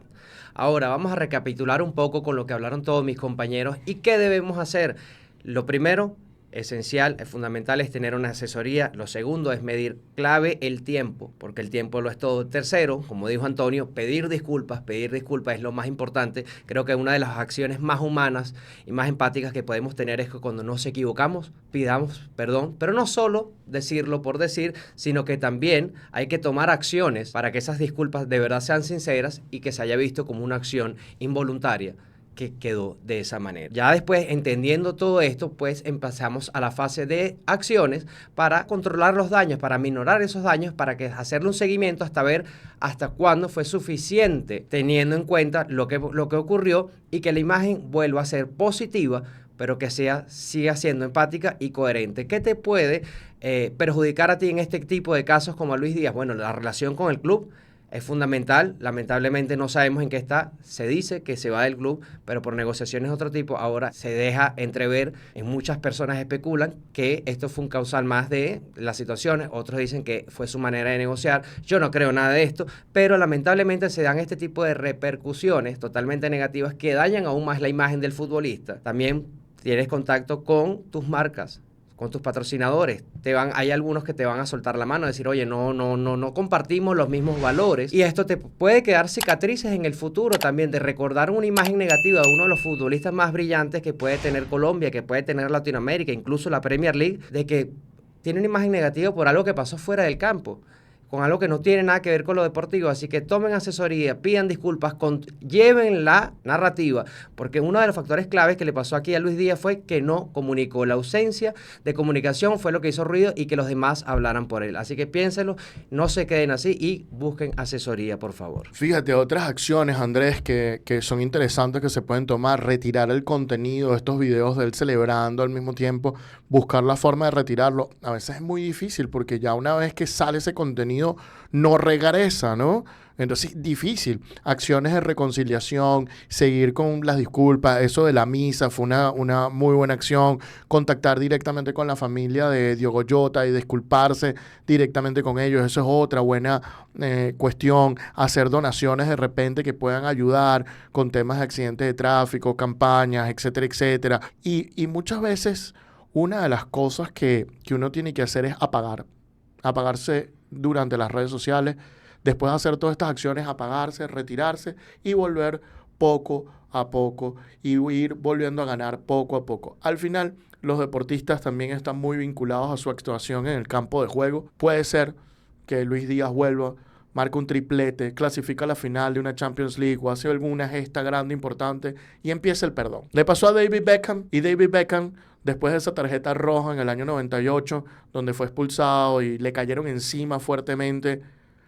Ahora vamos a recapitular un poco con lo que hablaron todos mis compañeros y qué debemos hacer. Lo primero, esencial, es fundamental, es tener una asesoría. Lo segundo es medir clave el tiempo, porque el tiempo lo es todo. Tercero, como dijo Antonio, pedir disculpas es lo más importante. Creo que una de las acciones más humanas y más empáticas que podemos tener es que cuando nos equivocamos, pidamos perdón, pero no solo decirlo por decir, sino que también hay que tomar acciones para que esas disculpas de verdad sean sinceras y que se haya visto como una acción involuntaria que quedó de esa manera. Ya después, entendiendo todo esto, pues empezamos a la fase de acciones para controlar los daños, para minorar esos daños, para hacerle un seguimiento hasta ver hasta cuándo fue suficiente, teniendo en cuenta lo que ocurrió y que la imagen vuelva a ser positiva, pero que siga siendo empática y coherente. ¿Qué te puede perjudicar a ti en este tipo de casos como a Luis Díaz? Bueno, la relación con el club es fundamental, lamentablemente no sabemos en qué está, se dice que se va del club, pero por negociaciones de otro tipo, ahora se deja entrever, muchas personas especulan que esto fue un causal más de las situaciones, otros dicen que fue su manera de negociar, yo no creo nada de esto, pero lamentablemente se dan este tipo de repercusiones totalmente negativas que dañan aún más la imagen del futbolista. También tienes contacto con tus marcas, con tus patrocinadores, hay algunos que te van a soltar la mano, decir, oye, no compartimos los mismos valores, y esto te puede quedar cicatrices en el futuro también, de recordar una imagen negativa de uno de los futbolistas más brillantes que puede tener Colombia, que puede tener Latinoamérica, incluso la Premier League, de que tiene una imagen negativa por algo que pasó fuera del campo, con algo que no tiene nada que ver con lo deportivo. Así que tomen asesoría, pidan disculpas, lleven la narrativa, porque uno de los factores claves que le pasó aquí a Luis Díaz fue que no comunicó. La ausencia de comunicación fue lo que hizo ruido y que los demás hablaran por él. Así que piénsenlo, no se queden así y busquen asesoría, por favor. Fíjate, otras acciones, Andrés, que son interesantes que se pueden tomar: retirar el contenido de estos videos de él celebrando al mismo tiempo, buscar la forma de retirarlo. A veces es muy difícil porque ya una vez que sale ese contenido no regresa, ¿no? Entonces, difícil. Acciones de reconciliación, seguir con las disculpas. Eso de la misa fue una muy buena acción. Contactar directamente con la familia de Diogo Jota y disculparse directamente con ellos. Eso es otra buena cuestión. Hacer donaciones de repente que puedan ayudar con temas de accidentes de tráfico, campañas, etcétera, etcétera. Y muchas veces una de las cosas que uno tiene que hacer es apagarse durante las redes sociales, después de hacer todas estas acciones, apagarse, retirarse y volver poco a poco y ir volviendo a ganar poco a poco. Al final, los deportistas también están muy vinculados a su actuación en el campo de juego. Puede ser que Luis Díaz vuelva, marca un triplete, clasifica a la final de una Champions League o hace alguna gesta grande, importante y empieza el perdón. Le pasó a David Beckham, y David Beckham, después de esa tarjeta roja en el año 98, donde fue expulsado y le cayeron encima fuertemente,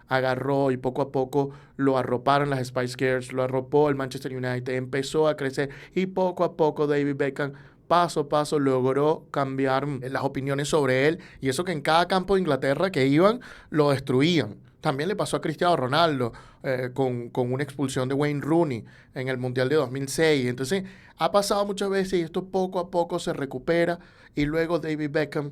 agarró y poco a poco lo arroparon las Spice Girls, lo arropó el Manchester United, empezó a crecer y poco a poco David Beckham, paso a paso, logró cambiar las opiniones sobre él, y eso que en cada campo de Inglaterra que iban, lo destruían. También le pasó a Cristiano Ronaldo con una expulsión de Wayne Rooney en el Mundial de 2006. Entonces, ha pasado muchas veces y esto poco a poco se recupera, y luego David Beckham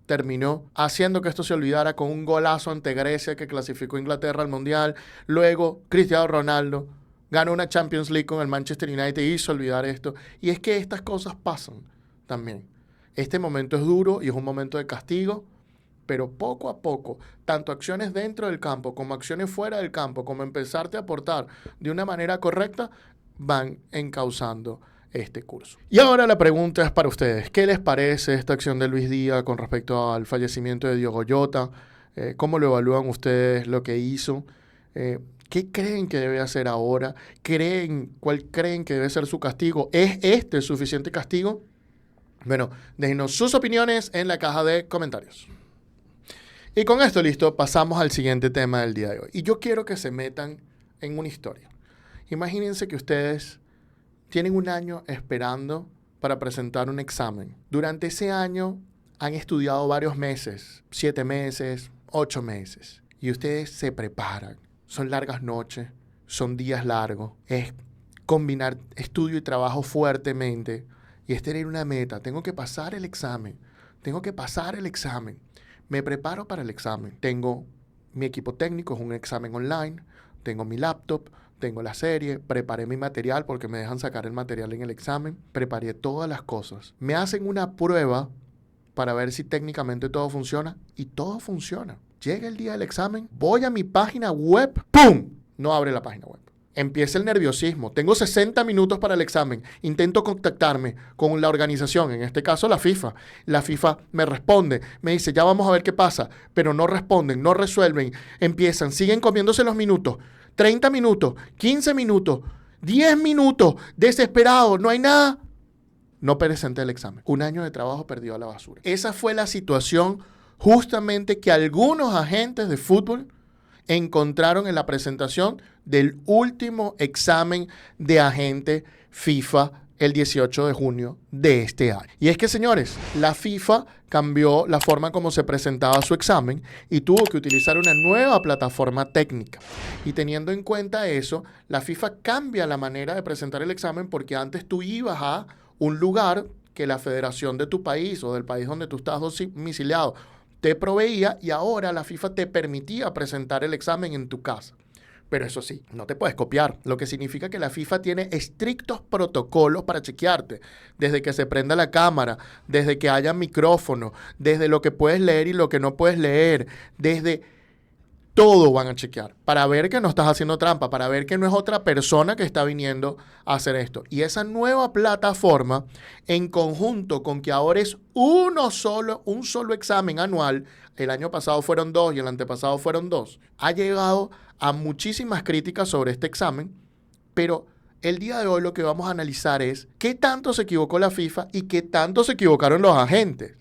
terminó haciendo que esto se olvidara con un golazo ante Grecia que clasificó a Inglaterra al Mundial. Luego, Cristiano Ronaldo ganó una Champions League con el Manchester United y hizo olvidar esto. Y es que estas cosas pasan también. Este momento es duro y es un momento de castigo, pero poco a poco, tanto acciones dentro del campo como acciones fuera del campo, como empezarte a aportar de una manera correcta, van encauzando este curso. Y ahora la pregunta es para ustedes: ¿qué les parece esta acción de Luis Díaz con respecto al fallecimiento de Diogo Jota? ¿Cómo lo evalúan ustedes lo que hizo? ¿Qué creen que debe hacer ahora? ¿Cuál creen que debe ser su castigo? ¿Es este suficiente castigo? Bueno, déjenos sus opiniones en la caja de comentarios. Y con esto listo, pasamos al siguiente tema del día de hoy. Y yo quiero que se metan en una historia. Imagínense que ustedes tienen un año esperando para presentar un examen. Durante ese año han estudiado varios meses, 7 meses, 8 meses y ustedes se preparan. Son largas noches, son días largos. Es combinar estudio y trabajo fuertemente y es tener una meta. Tengo que pasar el examen. Me preparo para el examen. Tengo mi equipo técnico, es un examen online. Tengo mi laptop, tengo la serie, preparé mi material porque me dejan sacar el material en el examen. Preparé todas las cosas. Me hacen una prueba para ver si técnicamente todo funciona y todo funciona. Llega el día del examen, voy a mi página web, ¡pum! No abre la página web. Empieza el nerviosismo. Tengo 60 minutos para el examen. Intento contactarme con la organización, en este caso la FIFA. La FIFA me responde, me dice, ya vamos a ver qué pasa, pero no responden, no resuelven. Empiezan, siguen comiéndose los minutos. 30 minutos, 15 minutos, 10 minutos, desesperado, no hay nada. No presenté el examen. 1 año de trabajo perdido a la basura. Esa fue la situación justamente que algunos agentes de fútbol encontraron en la presentación del último examen de agente FIFA el 18 de junio de este año. Y es que, señores, la FIFA cambió la forma como se presentaba su examen y tuvo que utilizar una nueva plataforma técnica. Y teniendo en cuenta eso, la FIFA cambia la manera de presentar el examen porque antes tú ibas a un lugar que la federación de tu país o del país donde tú estás domiciliado te proveía y ahora la FIFA te permitía presentar el examen en tu casa. Pero eso sí, no te puedes copiar, lo que significa que la FIFA tiene estrictos protocolos para chequearte, desde que se prenda la cámara, desde que haya micrófono, desde lo que puedes leer y lo que no puedes leer, desde todo van a chequear, para ver que no estás haciendo trampa, para ver que no es otra persona que está viniendo a hacer esto. Y esa nueva plataforma, en conjunto con que ahora es un solo examen anual, el año pasado fueron 2 y el antepasado fueron 2, ha llegado a muchísimas críticas sobre este examen, pero el día de hoy lo que vamos a analizar es qué tanto se equivocó la FIFA y qué tanto se equivocaron los agentes.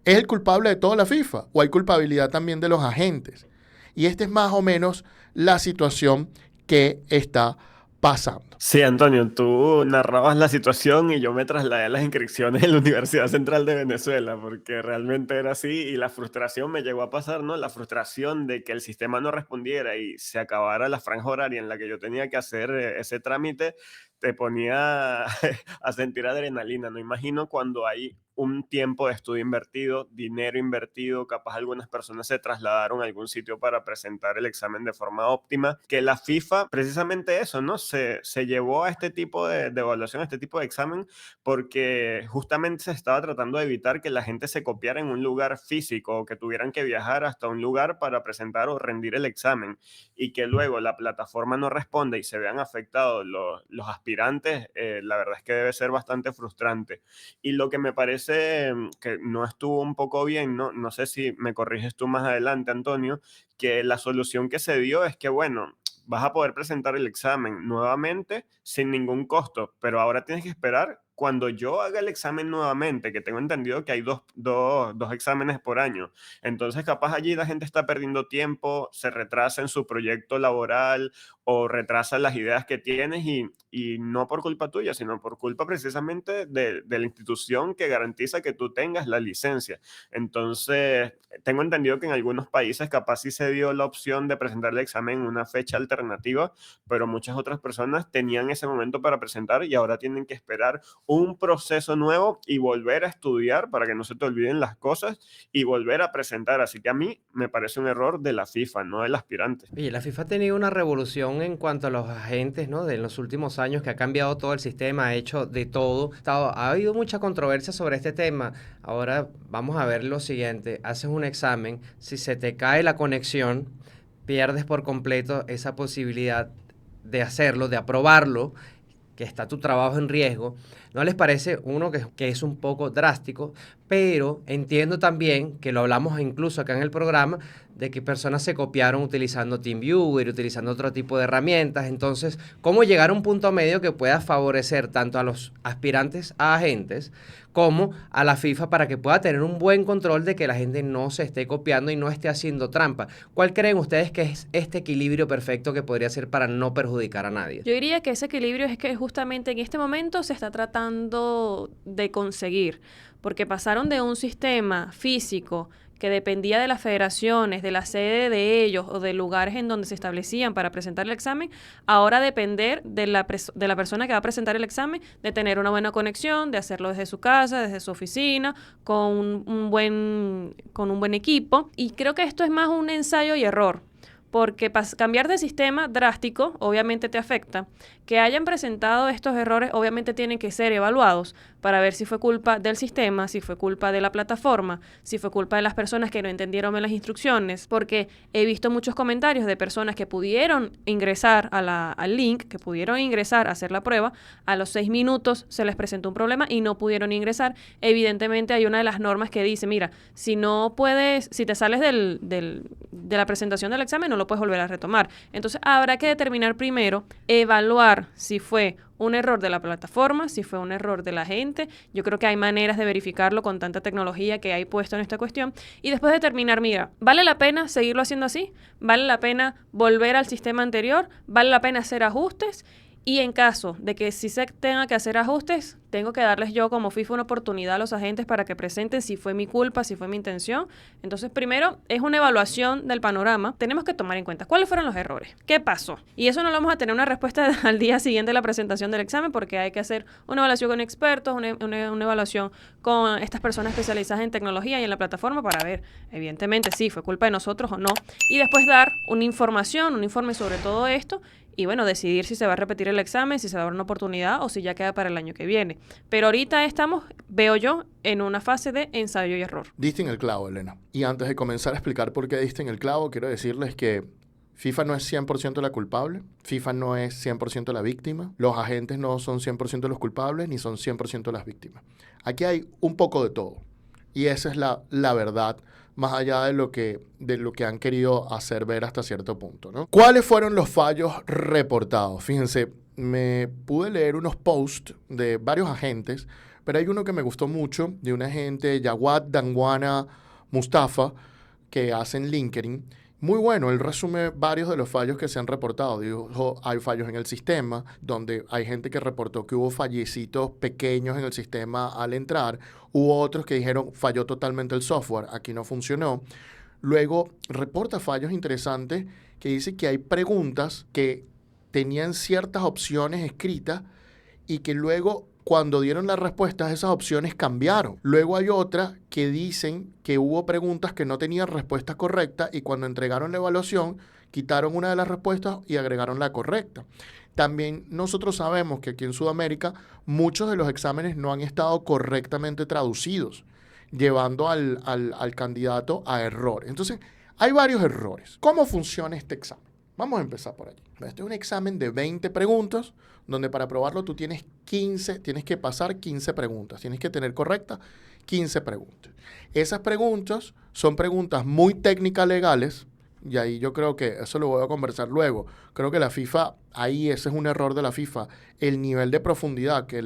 ¿Es el culpable de toda la FIFA o hay culpabilidad también de los agentes? Y esta es más o menos la situación que está pasando. Sí, Antonio, tú narrabas la situación y yo me trasladé a las inscripciones en la Universidad Central de Venezuela, porque realmente era así y la frustración me llegó a pasar, ¿no? La frustración de que el sistema no respondiera y se acabara la franja horaria en la que yo tenía que hacer ese trámite, te ponía a sentir adrenalina. No imagino cuando hay un tiempo de estudio invertido, dinero invertido, capaz algunas personas se trasladaron a algún sitio para presentar el examen de forma óptima, que la FIFA, precisamente eso, ¿no? Se llevó a este tipo de evaluación, a este tipo de examen, porque justamente se estaba tratando de evitar que la gente se copiara en un lugar físico o que tuvieran que viajar hasta un lugar para presentar o rendir el examen y que luego la plataforma no responde y se vean afectados los aspirantes, la verdad es que debe ser bastante frustrante. Y lo que me parece que no estuvo un poco bien, no sé si me corriges tú más adelante, Antonio, que la solución que se dio es que, bueno, vas a poder presentar el examen nuevamente sin ningún costo, pero ahora tienes que esperar cuando yo haga el examen nuevamente, que tengo entendido que hay dos exámenes por año. Entonces, capaz allí la gente está perdiendo tiempo, se retrasa en su proyecto laboral o retrasa las ideas que tienes y no por culpa tuya, sino por culpa precisamente de la institución que garantiza que tú tengas la licencia. Entonces, tengo entendido que en algunos países capaz sí se dio la opción de presentar el examen en una fecha alternativa, pero muchas otras personas tenían ese momento para presentar y ahora tienen que esperar un proceso nuevo y volver a estudiar para que no se te olviden las cosas y volver a presentar. Así que a mí me parece un error de la FIFA, no del aspirante. Oye, la FIFA ha tenido una revolución en cuanto a los agentes, ¿no? De los últimos años, que ha cambiado todo el sistema, ha hecho de todo. Ha habido mucha controversia sobre este tema. Ahora vamos a ver lo siguiente. Haces un examen, si se te cae la conexión, pierdes por completo esa posibilidad de hacerlo, de aprobarlo, que está tu trabajo en riesgo. ¿No les parece uno que es un poco drástico? Pero entiendo también, que lo hablamos incluso acá en el programa, de que personas se copiaron utilizando TeamViewer, utilizando otro tipo de herramientas. Entonces, ¿cómo llegar a un punto medio que pueda favorecer tanto a los aspirantes a agentes como a la FIFA para que pueda tener un buen control de que la gente no se esté copiando y no esté haciendo trampa? ¿Cuál creen ustedes que es este equilibrio perfecto que podría ser para no perjudicar a nadie? Yo diría que ese equilibrio es que justamente en este momento se está tratando de conseguir, porque pasaron de un sistema físico que dependía de las federaciones, de la sede de ellos o de lugares en donde se establecían para presentar el examen, ahora depender de la persona que va a presentar el examen, de tener una buena conexión, de hacerlo desde su casa, desde su oficina, con un buen equipo. Y creo que esto es más un ensayo y error, porque cambiar de sistema drástico obviamente te afecta. Que hayan presentado estos errores obviamente tienen que ser evaluados para ver si fue culpa del sistema, si fue culpa de la plataforma, si fue culpa de las personas que no entendieron bien las instrucciones, porque he visto muchos comentarios de personas que pudieron ingresar al link, que pudieron ingresar a hacer la prueba, a los 6 minutos se les presentó un problema y no pudieron ingresar. Evidentemente hay una de las normas que dice, mira, si te sales de la presentación del examen, no lo puedes volver a retomar. Entonces habrá que determinar primero, evaluar si fue un error de la plataforma, si fue un error de la gente. Yo creo que hay maneras de verificarlo con tanta tecnología que hay puesto en esta cuestión. Y después determinar, mira, ¿vale la pena seguirlo haciendo así? ¿Vale la pena volver al sistema anterior? ¿Vale la pena hacer ajustes? Y en caso de que sí se tenga que hacer ajustes, tengo que darles yo como FIFA una oportunidad a los agentes para que presenten si fue mi culpa, si fue mi intención. Entonces, primero, es una evaluación del panorama. Tenemos que tomar en cuenta cuáles fueron los errores, qué pasó. Y eso no lo vamos a tener una respuesta al día siguiente de la presentación del examen, porque hay que hacer una evaluación con expertos, una evaluación con estas personas especializadas en tecnología y en la plataforma para ver, evidentemente, si fue culpa de nosotros o no. Y después dar una información, un informe sobre todo esto. Y bueno, decidir si se va a repetir el examen, si se va a dar una oportunidad o si ya queda para el año que viene. Pero ahorita estamos, veo yo, en una fase de ensayo y error. Diste en el clavo, Elena. Y antes de comenzar a explicar por qué diste en el clavo, quiero decirles que FIFA no es 100% la culpable, FIFA no es 100% la víctima, los agentes no son 100% los culpables, ni son 100% las víctimas. Aquí hay un poco de todo. Y esa es la verdad, más allá de lo que han querido hacer ver hasta cierto punto, ¿no? ¿Cuáles fueron los fallos reportados? Fíjense, me pude leer unos posts de varios agentes, pero hay uno que me gustó mucho, de un agente, Jawad Dangwana Mustafa, que hace en LinkedIn. Muy bueno, él resume varios de los fallos que se han reportado. Dijo, hay fallos en el sistema, donde hay gente que reportó que hubo fallecitos pequeños en el sistema al entrar. Hubo otros que dijeron, falló totalmente el software, aquí no funcionó. Luego, reporta fallos interesantes que dice que hay preguntas que tenían ciertas opciones escritas y que luego, cuando dieron las respuestas, esas opciones cambiaron. Luego hay otras que dicen que hubo preguntas que no tenían respuesta correcta y cuando entregaron la evaluación, quitaron una de las respuestas y agregaron la correcta. También nosotros sabemos que aquí en Sudamérica muchos de los exámenes no han estado correctamente traducidos, llevando al candidato a error. Entonces, hay varios errores. ¿Cómo funciona este examen? Vamos a empezar por allí. Este es un examen de 20 preguntas, donde para aprobarlo tú tienes que pasar 15 preguntas. Tienes que tener correctas 15 preguntas. Esas preguntas son preguntas muy técnicas legales, y ahí yo creo que eso lo voy a conversar luego. Creo que la FIFA, ahí ese es un error de la FIFA, el nivel de profundidad que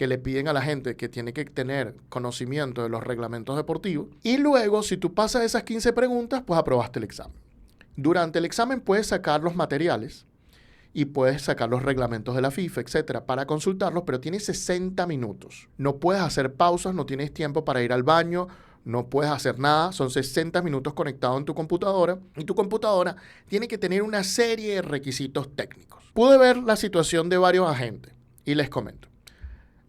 le piden a la gente, que tiene que tener conocimiento de los reglamentos deportivos. Y luego, si tú pasas esas 15 preguntas, pues aprobaste el examen. Durante el examen puedes sacar los materiales y puedes sacar los reglamentos de la FIFA, etcétera, para consultarlos, pero tienes 60 minutos. No puedes hacer pausas, no tienes tiempo para ir al baño, no puedes hacer nada. Son 60 minutos conectado en tu computadora y tu computadora tiene que tener una serie de requisitos técnicos. Pude ver la situación de varios agentes y les comento.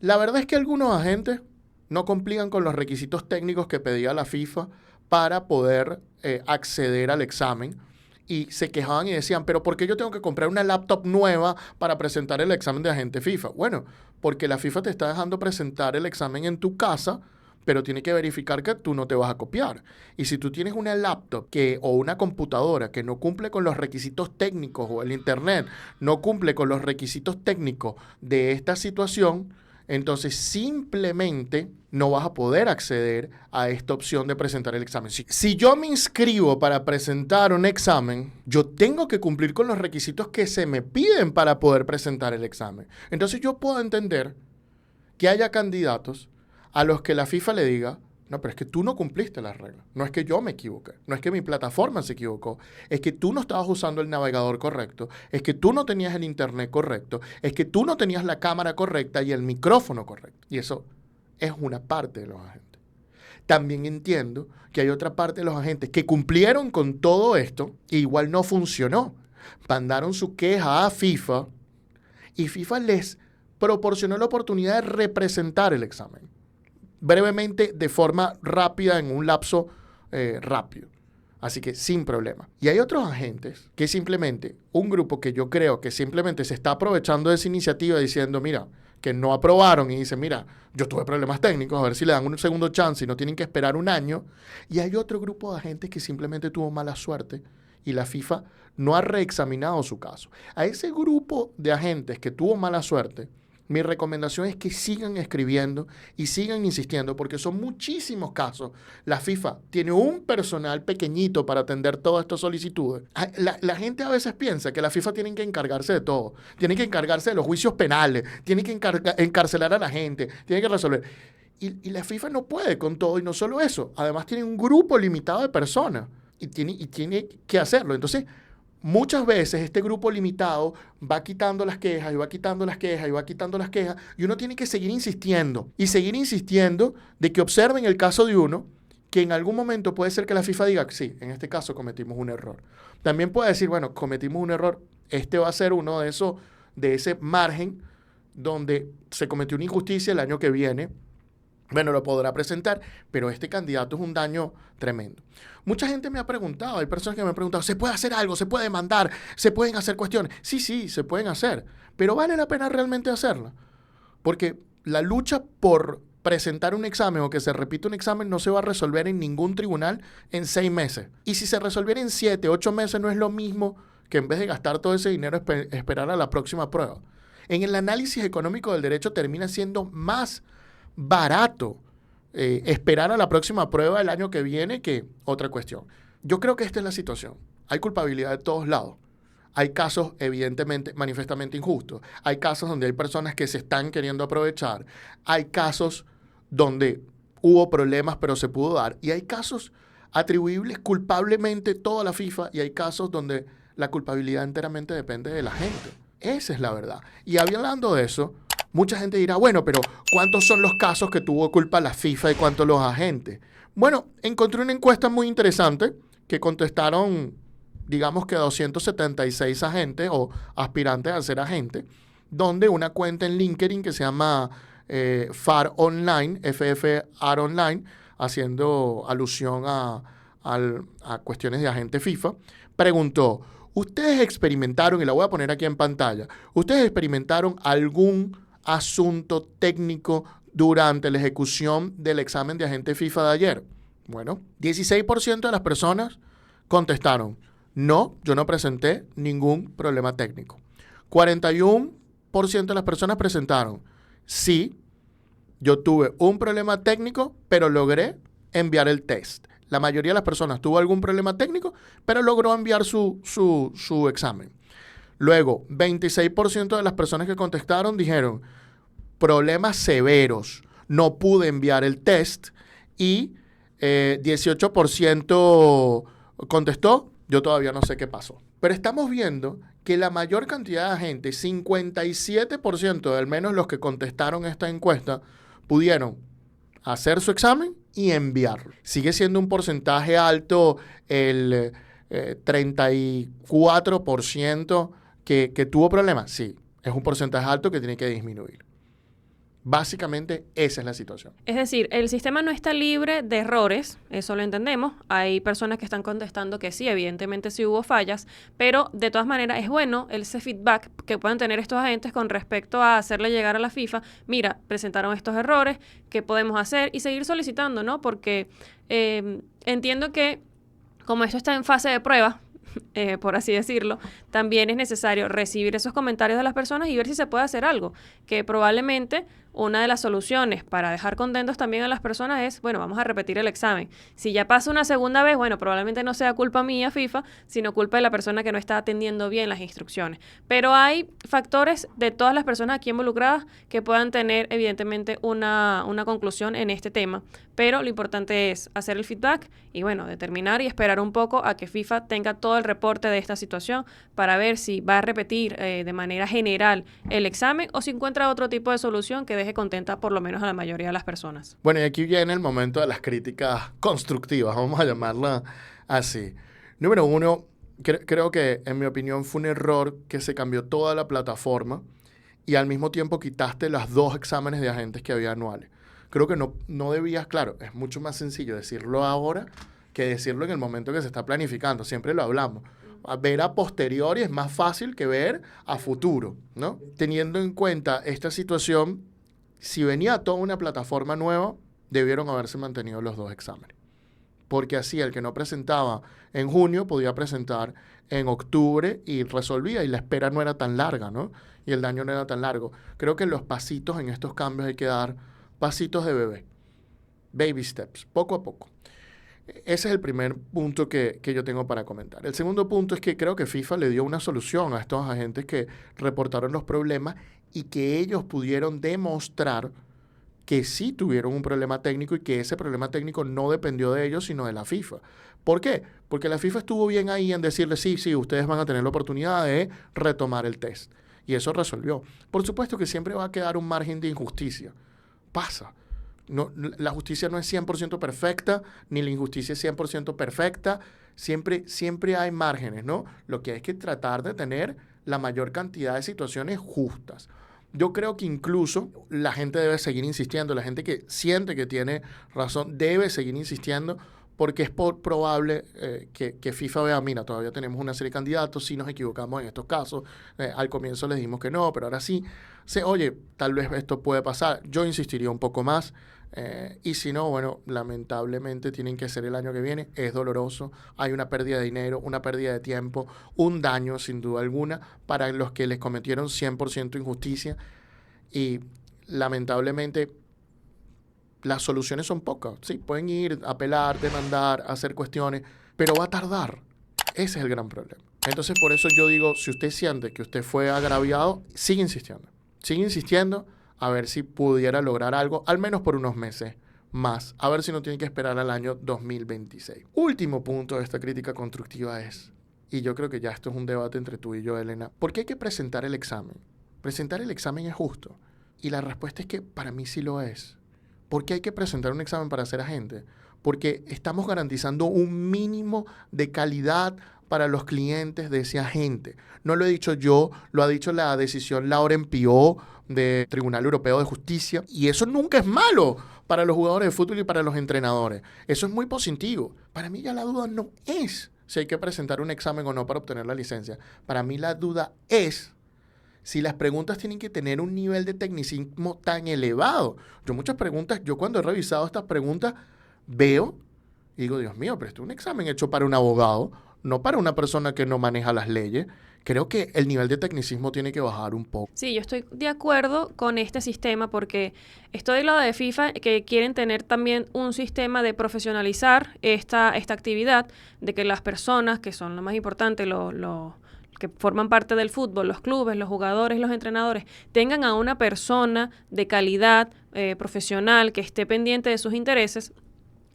La verdad es que algunos agentes no cumplían con los requisitos técnicos que pedía la FIFA para poder acceder al examen. Y se quejaban y decían, pero ¿por qué yo tengo que comprar una laptop nueva para presentar el examen de agente FIFA? Bueno, porque la FIFA te está dejando presentar el examen en tu casa, pero tiene que verificar que tú no te vas a copiar. Y si tú tienes una laptop o una computadora que no cumple con los requisitos técnicos o el internet no cumple con los requisitos técnicos de esta situación, entonces simplemente no vas a poder acceder a esta opción de presentar el examen. Si yo me inscribo para presentar un examen, yo tengo que cumplir con los requisitos que se me piden para poder presentar el examen. Entonces yo puedo entender que haya candidatos a los que la FIFA le diga, no, pero es que tú no cumpliste las reglas. No es que yo me equivoqué. No es que mi plataforma se equivocó. Es que tú no estabas usando el navegador correcto. Es que tú no tenías el internet correcto. Es que tú no tenías la cámara correcta y el micrófono correcto. Y eso es una parte de los agentes. También entiendo que hay otra parte de los agentes que cumplieron con todo esto e igual no funcionó. Mandaron su queja a FIFA y FIFA les proporcionó la oportunidad de representar el examen. Brevemente, de forma rápida, en un lapso rápido. Así que sin problema. Y hay otros agentes que simplemente, un grupo que yo creo que simplemente se está aprovechando de esa iniciativa diciendo, mira, que no aprobaron y dicen, mira, yo tuve problemas técnicos, a ver si le dan un segundo chance y no tienen que esperar un año. Y hay otro grupo de agentes que simplemente tuvo mala suerte y la FIFA no ha reexaminado su caso. A ese grupo de agentes que tuvo mala suerte, mi recomendación es que sigan escribiendo y sigan insistiendo porque son muchísimos casos. La FIFA tiene un personal pequeñito para atender todas estas solicitudes. La gente a veces piensa que la FIFA tiene que encargarse de todo. Tiene que encargarse de los juicios penales, tiene que encarcelar a la gente, tiene que resolver. Y la FIFA no puede con todo y no solo eso. Además tiene un grupo limitado de personas y tiene que hacerlo. Entonces, muchas veces este grupo limitado va quitando las quejas y va quitando las quejas y va quitando las quejas y uno tiene que seguir insistiendo de que observen el caso de uno, que en algún momento puede ser que la FIFA diga, sí, en este caso cometimos un error. También puede decir, bueno, cometimos un error, este va a ser uno de esos, de ese margen donde se cometió una injusticia el año que viene. Bueno, lo podrá presentar, pero este candidato es un daño tremendo. Mucha gente me ha preguntado, hay personas que me han preguntado, ¿se puede hacer algo? ¿Se puede mandar? ¿Se pueden hacer cuestiones? Sí, se pueden hacer, pero ¿vale la pena realmente hacerla? Porque la lucha por presentar un examen o que se repita un examen no se va a resolver en ningún tribunal en 6 meses. Y si se resolviera en 7, 8 meses no es lo mismo que en vez de gastar todo ese dinero esperar a la próxima prueba. En el análisis económico del derecho termina siendo más barato esperar a la próxima prueba el año que viene que otra cuestión. Yo creo que esta es la situación. Hay culpabilidad de todos lados. Hay casos evidentemente, manifestamente injustos. Hay casos donde hay personas que se están queriendo aprovechar. Hay casos donde hubo problemas pero se pudo dar. Y hay casos atribuibles culpablemente toda la FIFA y hay casos donde la culpabilidad enteramente depende de la gente. Esa es la verdad. Y hablando de eso, mucha gente dirá, bueno, pero ¿cuántos son los casos que tuvo culpa la FIFA y cuántos los agentes? Bueno, encontré una encuesta muy interesante que contestaron, digamos que 276 agentes o aspirantes a ser agentes, donde una cuenta en LinkedIn que se llama FAR Online, FFAR Online, haciendo alusión a cuestiones de agente FIFA, preguntó, ¿ustedes experimentaron, y la voy a poner aquí en pantalla, ¿ustedes experimentaron algún asunto técnico durante la ejecución del examen de agente FIFA de ayer? Bueno, 16% de las personas contestaron, no, yo no presenté ningún problema técnico. 41% de las personas presentaron, sí, yo tuve un problema técnico, pero logré enviar el test. La mayoría de las personas tuvo algún problema técnico, pero logró enviar su examen. Luego, 26% de las personas que contestaron dijeron, problemas severos, no pude enviar el test. Y 18% contestó, yo todavía no sé qué pasó. Pero estamos viendo que la mayor cantidad de gente, 57% de al menos los que contestaron esta encuesta, pudieron hacer su examen y enviarlo. Sigue siendo un porcentaje alto el 34% que tuvo problemas. Sí, es un porcentaje alto que tiene que disminuir. Básicamente, esa es la situación. Es decir, el sistema no está libre de errores, eso lo entendemos. Hay personas que están contestando que sí, evidentemente sí hubo fallas, pero de todas maneras es bueno ese feedback que puedan tener estos agentes con respecto a hacerle llegar a la FIFA, mira, presentaron estos errores, ¿qué podemos hacer? Y seguir solicitando, ¿no? Porque entiendo que como esto está en fase de prueba, por así decirlo, también es necesario recibir esos comentarios de las personas y ver si se puede hacer algo, que probablemente una de las soluciones para dejar contentos también a las personas es, bueno, vamos a repetir el examen. Si ya pasa una segunda vez, bueno, probablemente no sea culpa mía, FIFA, sino culpa de la persona que no está atendiendo bien las instrucciones. Pero hay factores de todas las personas aquí involucradas que puedan tener, evidentemente, una conclusión en este tema. Pero lo importante es hacer el feedback y, bueno, determinar y esperar un poco a que FIFA tenga todo el reporte de esta situación para ver si va a repetir de manera general el examen o si encuentra otro tipo de solución que deje contenta por lo menos a la mayoría de las personas. Bueno, y aquí viene el momento de las críticas constructivas, vamos a llamarla así. Número uno, creo que en mi opinión fue un error que se cambió toda la plataforma y al mismo tiempo quitaste los 2 exámenes de agentes que había anuales. Creo que no debías, claro, es mucho más sencillo decirlo ahora que decirlo en el momento que se está planificando, siempre lo hablamos. Ver a posteriori es más fácil que ver a futuro, ¿no? Teniendo en cuenta esta situación, si venía toda una plataforma nueva, debieron haberse mantenido los 2 exámenes. Porque así el que no presentaba en junio podía presentar en octubre y resolvía, y la espera no era tan larga, ¿no? Y el daño no era tan largo. Creo que los pasitos en estos cambios hay que dar pasitos de bebé. Baby steps, poco a poco. Ese es el primer punto que yo tengo para comentar. El segundo punto es que creo que FIFA le dio una solución a estos agentes que reportaron los problemas y que ellos pudieron demostrar que sí tuvieron un problema técnico y que ese problema técnico no dependió de ellos, sino de la FIFA. ¿Por qué? Porque la FIFA estuvo bien ahí en decirle, sí, ustedes van a tener la oportunidad de retomar el test. Y eso resolvió. Por supuesto que siempre va a quedar un margen de injusticia. Pasa. No, la justicia no es 100% perfecta, ni la injusticia es 100% perfecta. Siempre hay márgenes, ¿no? Lo que hay que tratar de tener la mayor cantidad de situaciones justas. Yo creo que incluso la gente debe seguir insistiendo, la gente que siente que tiene razón debe seguir insistiendo porque es probable que FIFA vea, mira, todavía tenemos una serie de candidatos, si nos equivocamos en estos casos, al comienzo les dijimos que no, pero ahora sí, oye, tal vez esto puede pasar, yo insistiría un poco más, y si no, bueno, lamentablemente tienen que ser el año que viene, es doloroso, hay una pérdida de dinero, una pérdida de tiempo, un daño sin duda alguna para los que les cometieron 100% injusticia y lamentablemente las soluciones son pocas, sí, pueden ir a apelar, demandar, hacer cuestiones, pero va a tardar, ese es el gran problema. Entonces por eso yo digo, si usted siente que usted fue agraviado, sigue insistiendo, a ver si pudiera lograr algo, al menos por unos meses más, a ver si no tiene que esperar al año 2026. Último punto de esta crítica constructiva es, y yo creo que ya esto es un debate entre tú y yo, Elena, ¿por qué hay que presentar el examen? ¿Presentar el examen es justo? Y la respuesta es que para mí sí lo es. ¿Por qué hay que presentar un examen para ser agente? Porque estamos garantizando un mínimo de calidad para los clientes de ese agente. No lo he dicho yo, lo ha dicho la decisión Lauren Pio del Tribunal Europeo de Justicia. Y eso nunca es malo para los jugadores de fútbol y para los entrenadores. Eso es muy positivo. Para mí ya la duda no es si hay que presentar un examen o no para obtener la licencia. Para mí la duda es si las preguntas tienen que tener un nivel de tecnicismo tan elevado. Yo cuando he revisado estas preguntas, veo y digo, Dios mío, pero esto es un examen hecho para un abogado, no para una persona que no maneja las leyes. Creo que el nivel de tecnicismo tiene que bajar un poco. Sí, yo estoy de acuerdo con este sistema porque estoy del lado de FIFA que quieren tener también un sistema de profesionalizar esta actividad, de que las personas, que son lo más importante, que forman parte del fútbol, los clubes, los jugadores, los entrenadores, tengan a una persona de calidad profesional que esté pendiente de sus intereses.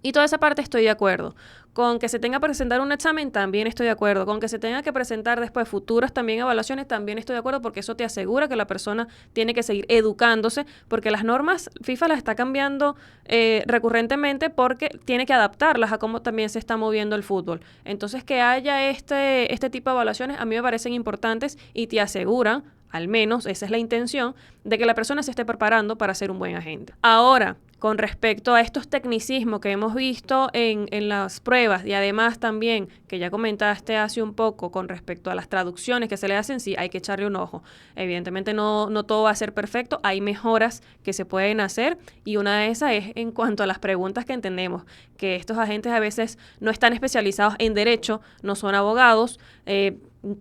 Y toda esa parte estoy de acuerdo. Con que se tenga que presentar un examen, también estoy de acuerdo. Con que se tenga que presentar después futuras también evaluaciones, también estoy de acuerdo, porque eso te asegura que la persona tiene que seguir educándose, porque las normas FIFA las está cambiando recurrentemente porque tiene que adaptarlas a cómo también se está moviendo el fútbol. Entonces, que haya este tipo de evaluaciones a mí me parecen importantes y te aseguran, al menos esa es la intención, de que la persona se esté preparando para ser un buen agente. Ahora, con respecto a estos tecnicismos que hemos visto en las pruebas y además también, que ya comentaste hace un poco con respecto a las traducciones que se le hacen, sí, hay que echarle un ojo. Evidentemente no todo va a ser perfecto, hay mejoras que se pueden hacer y una de esas es en cuanto a las preguntas que entendemos, que estos agentes a veces no están especializados en derecho, no son abogados,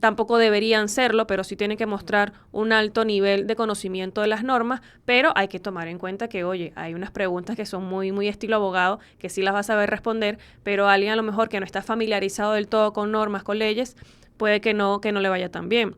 tampoco deberían serlo, pero sí tienen que mostrar un alto nivel de conocimiento de las normas, pero hay que tomar en cuenta que, oye, hay unas preguntas que son muy, muy estilo abogado, que sí las vas a saber responder, pero alguien a lo mejor que no está familiarizado del todo con normas, con leyes, puede que no le vaya tan bien.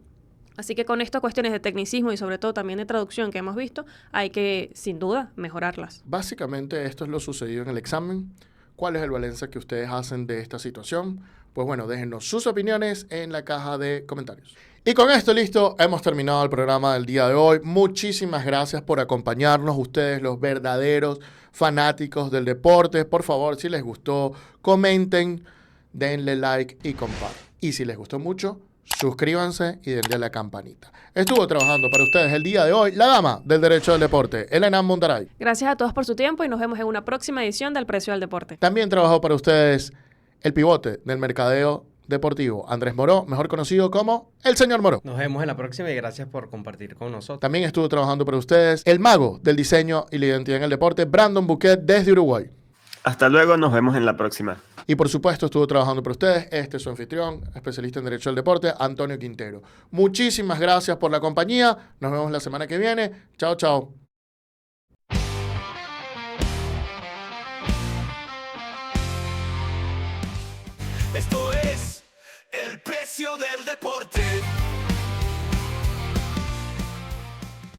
Así que con estas cuestiones de tecnicismo y sobre todo también de traducción que hemos visto, hay que, sin duda, mejorarlas. Básicamente esto es lo sucedido en el examen. ¿Cuál es el balance que ustedes hacen de esta situación? pues bueno, déjennos sus opiniones en la caja de comentarios. Y con esto listo, hemos terminado el programa del día de hoy. Muchísimas gracias por acompañarnos, ustedes los verdaderos fanáticos del deporte. Por favor, si les gustó, comenten, denle like y compartan. Y si les gustó mucho, suscríbanse y denle a la campanita. Estuvo trabajando para ustedes el día de hoy la dama del derecho del deporte, Elena Mondaray. Gracias a todos por su tiempo y nos vemos en una próxima edición del Precio del Deporte. También trabajó para ustedes el pivote del mercadeo deportivo, Andrés Moró, mejor conocido como el señor Moró. Nos vemos en la próxima y gracias por compartir con nosotros. También estuvo trabajando para ustedes el mago del diseño y la identidad en el deporte, Brandon Bouquet, desde Uruguay. Hasta luego, nos vemos en la próxima. Y por supuesto estuvo trabajando para ustedes su anfitrión, especialista en Derecho del Deporte, Antonio Quintero. Muchísimas gracias por la compañía. Nos vemos la semana que viene. Chao, chao. Esto es el precio del deporte.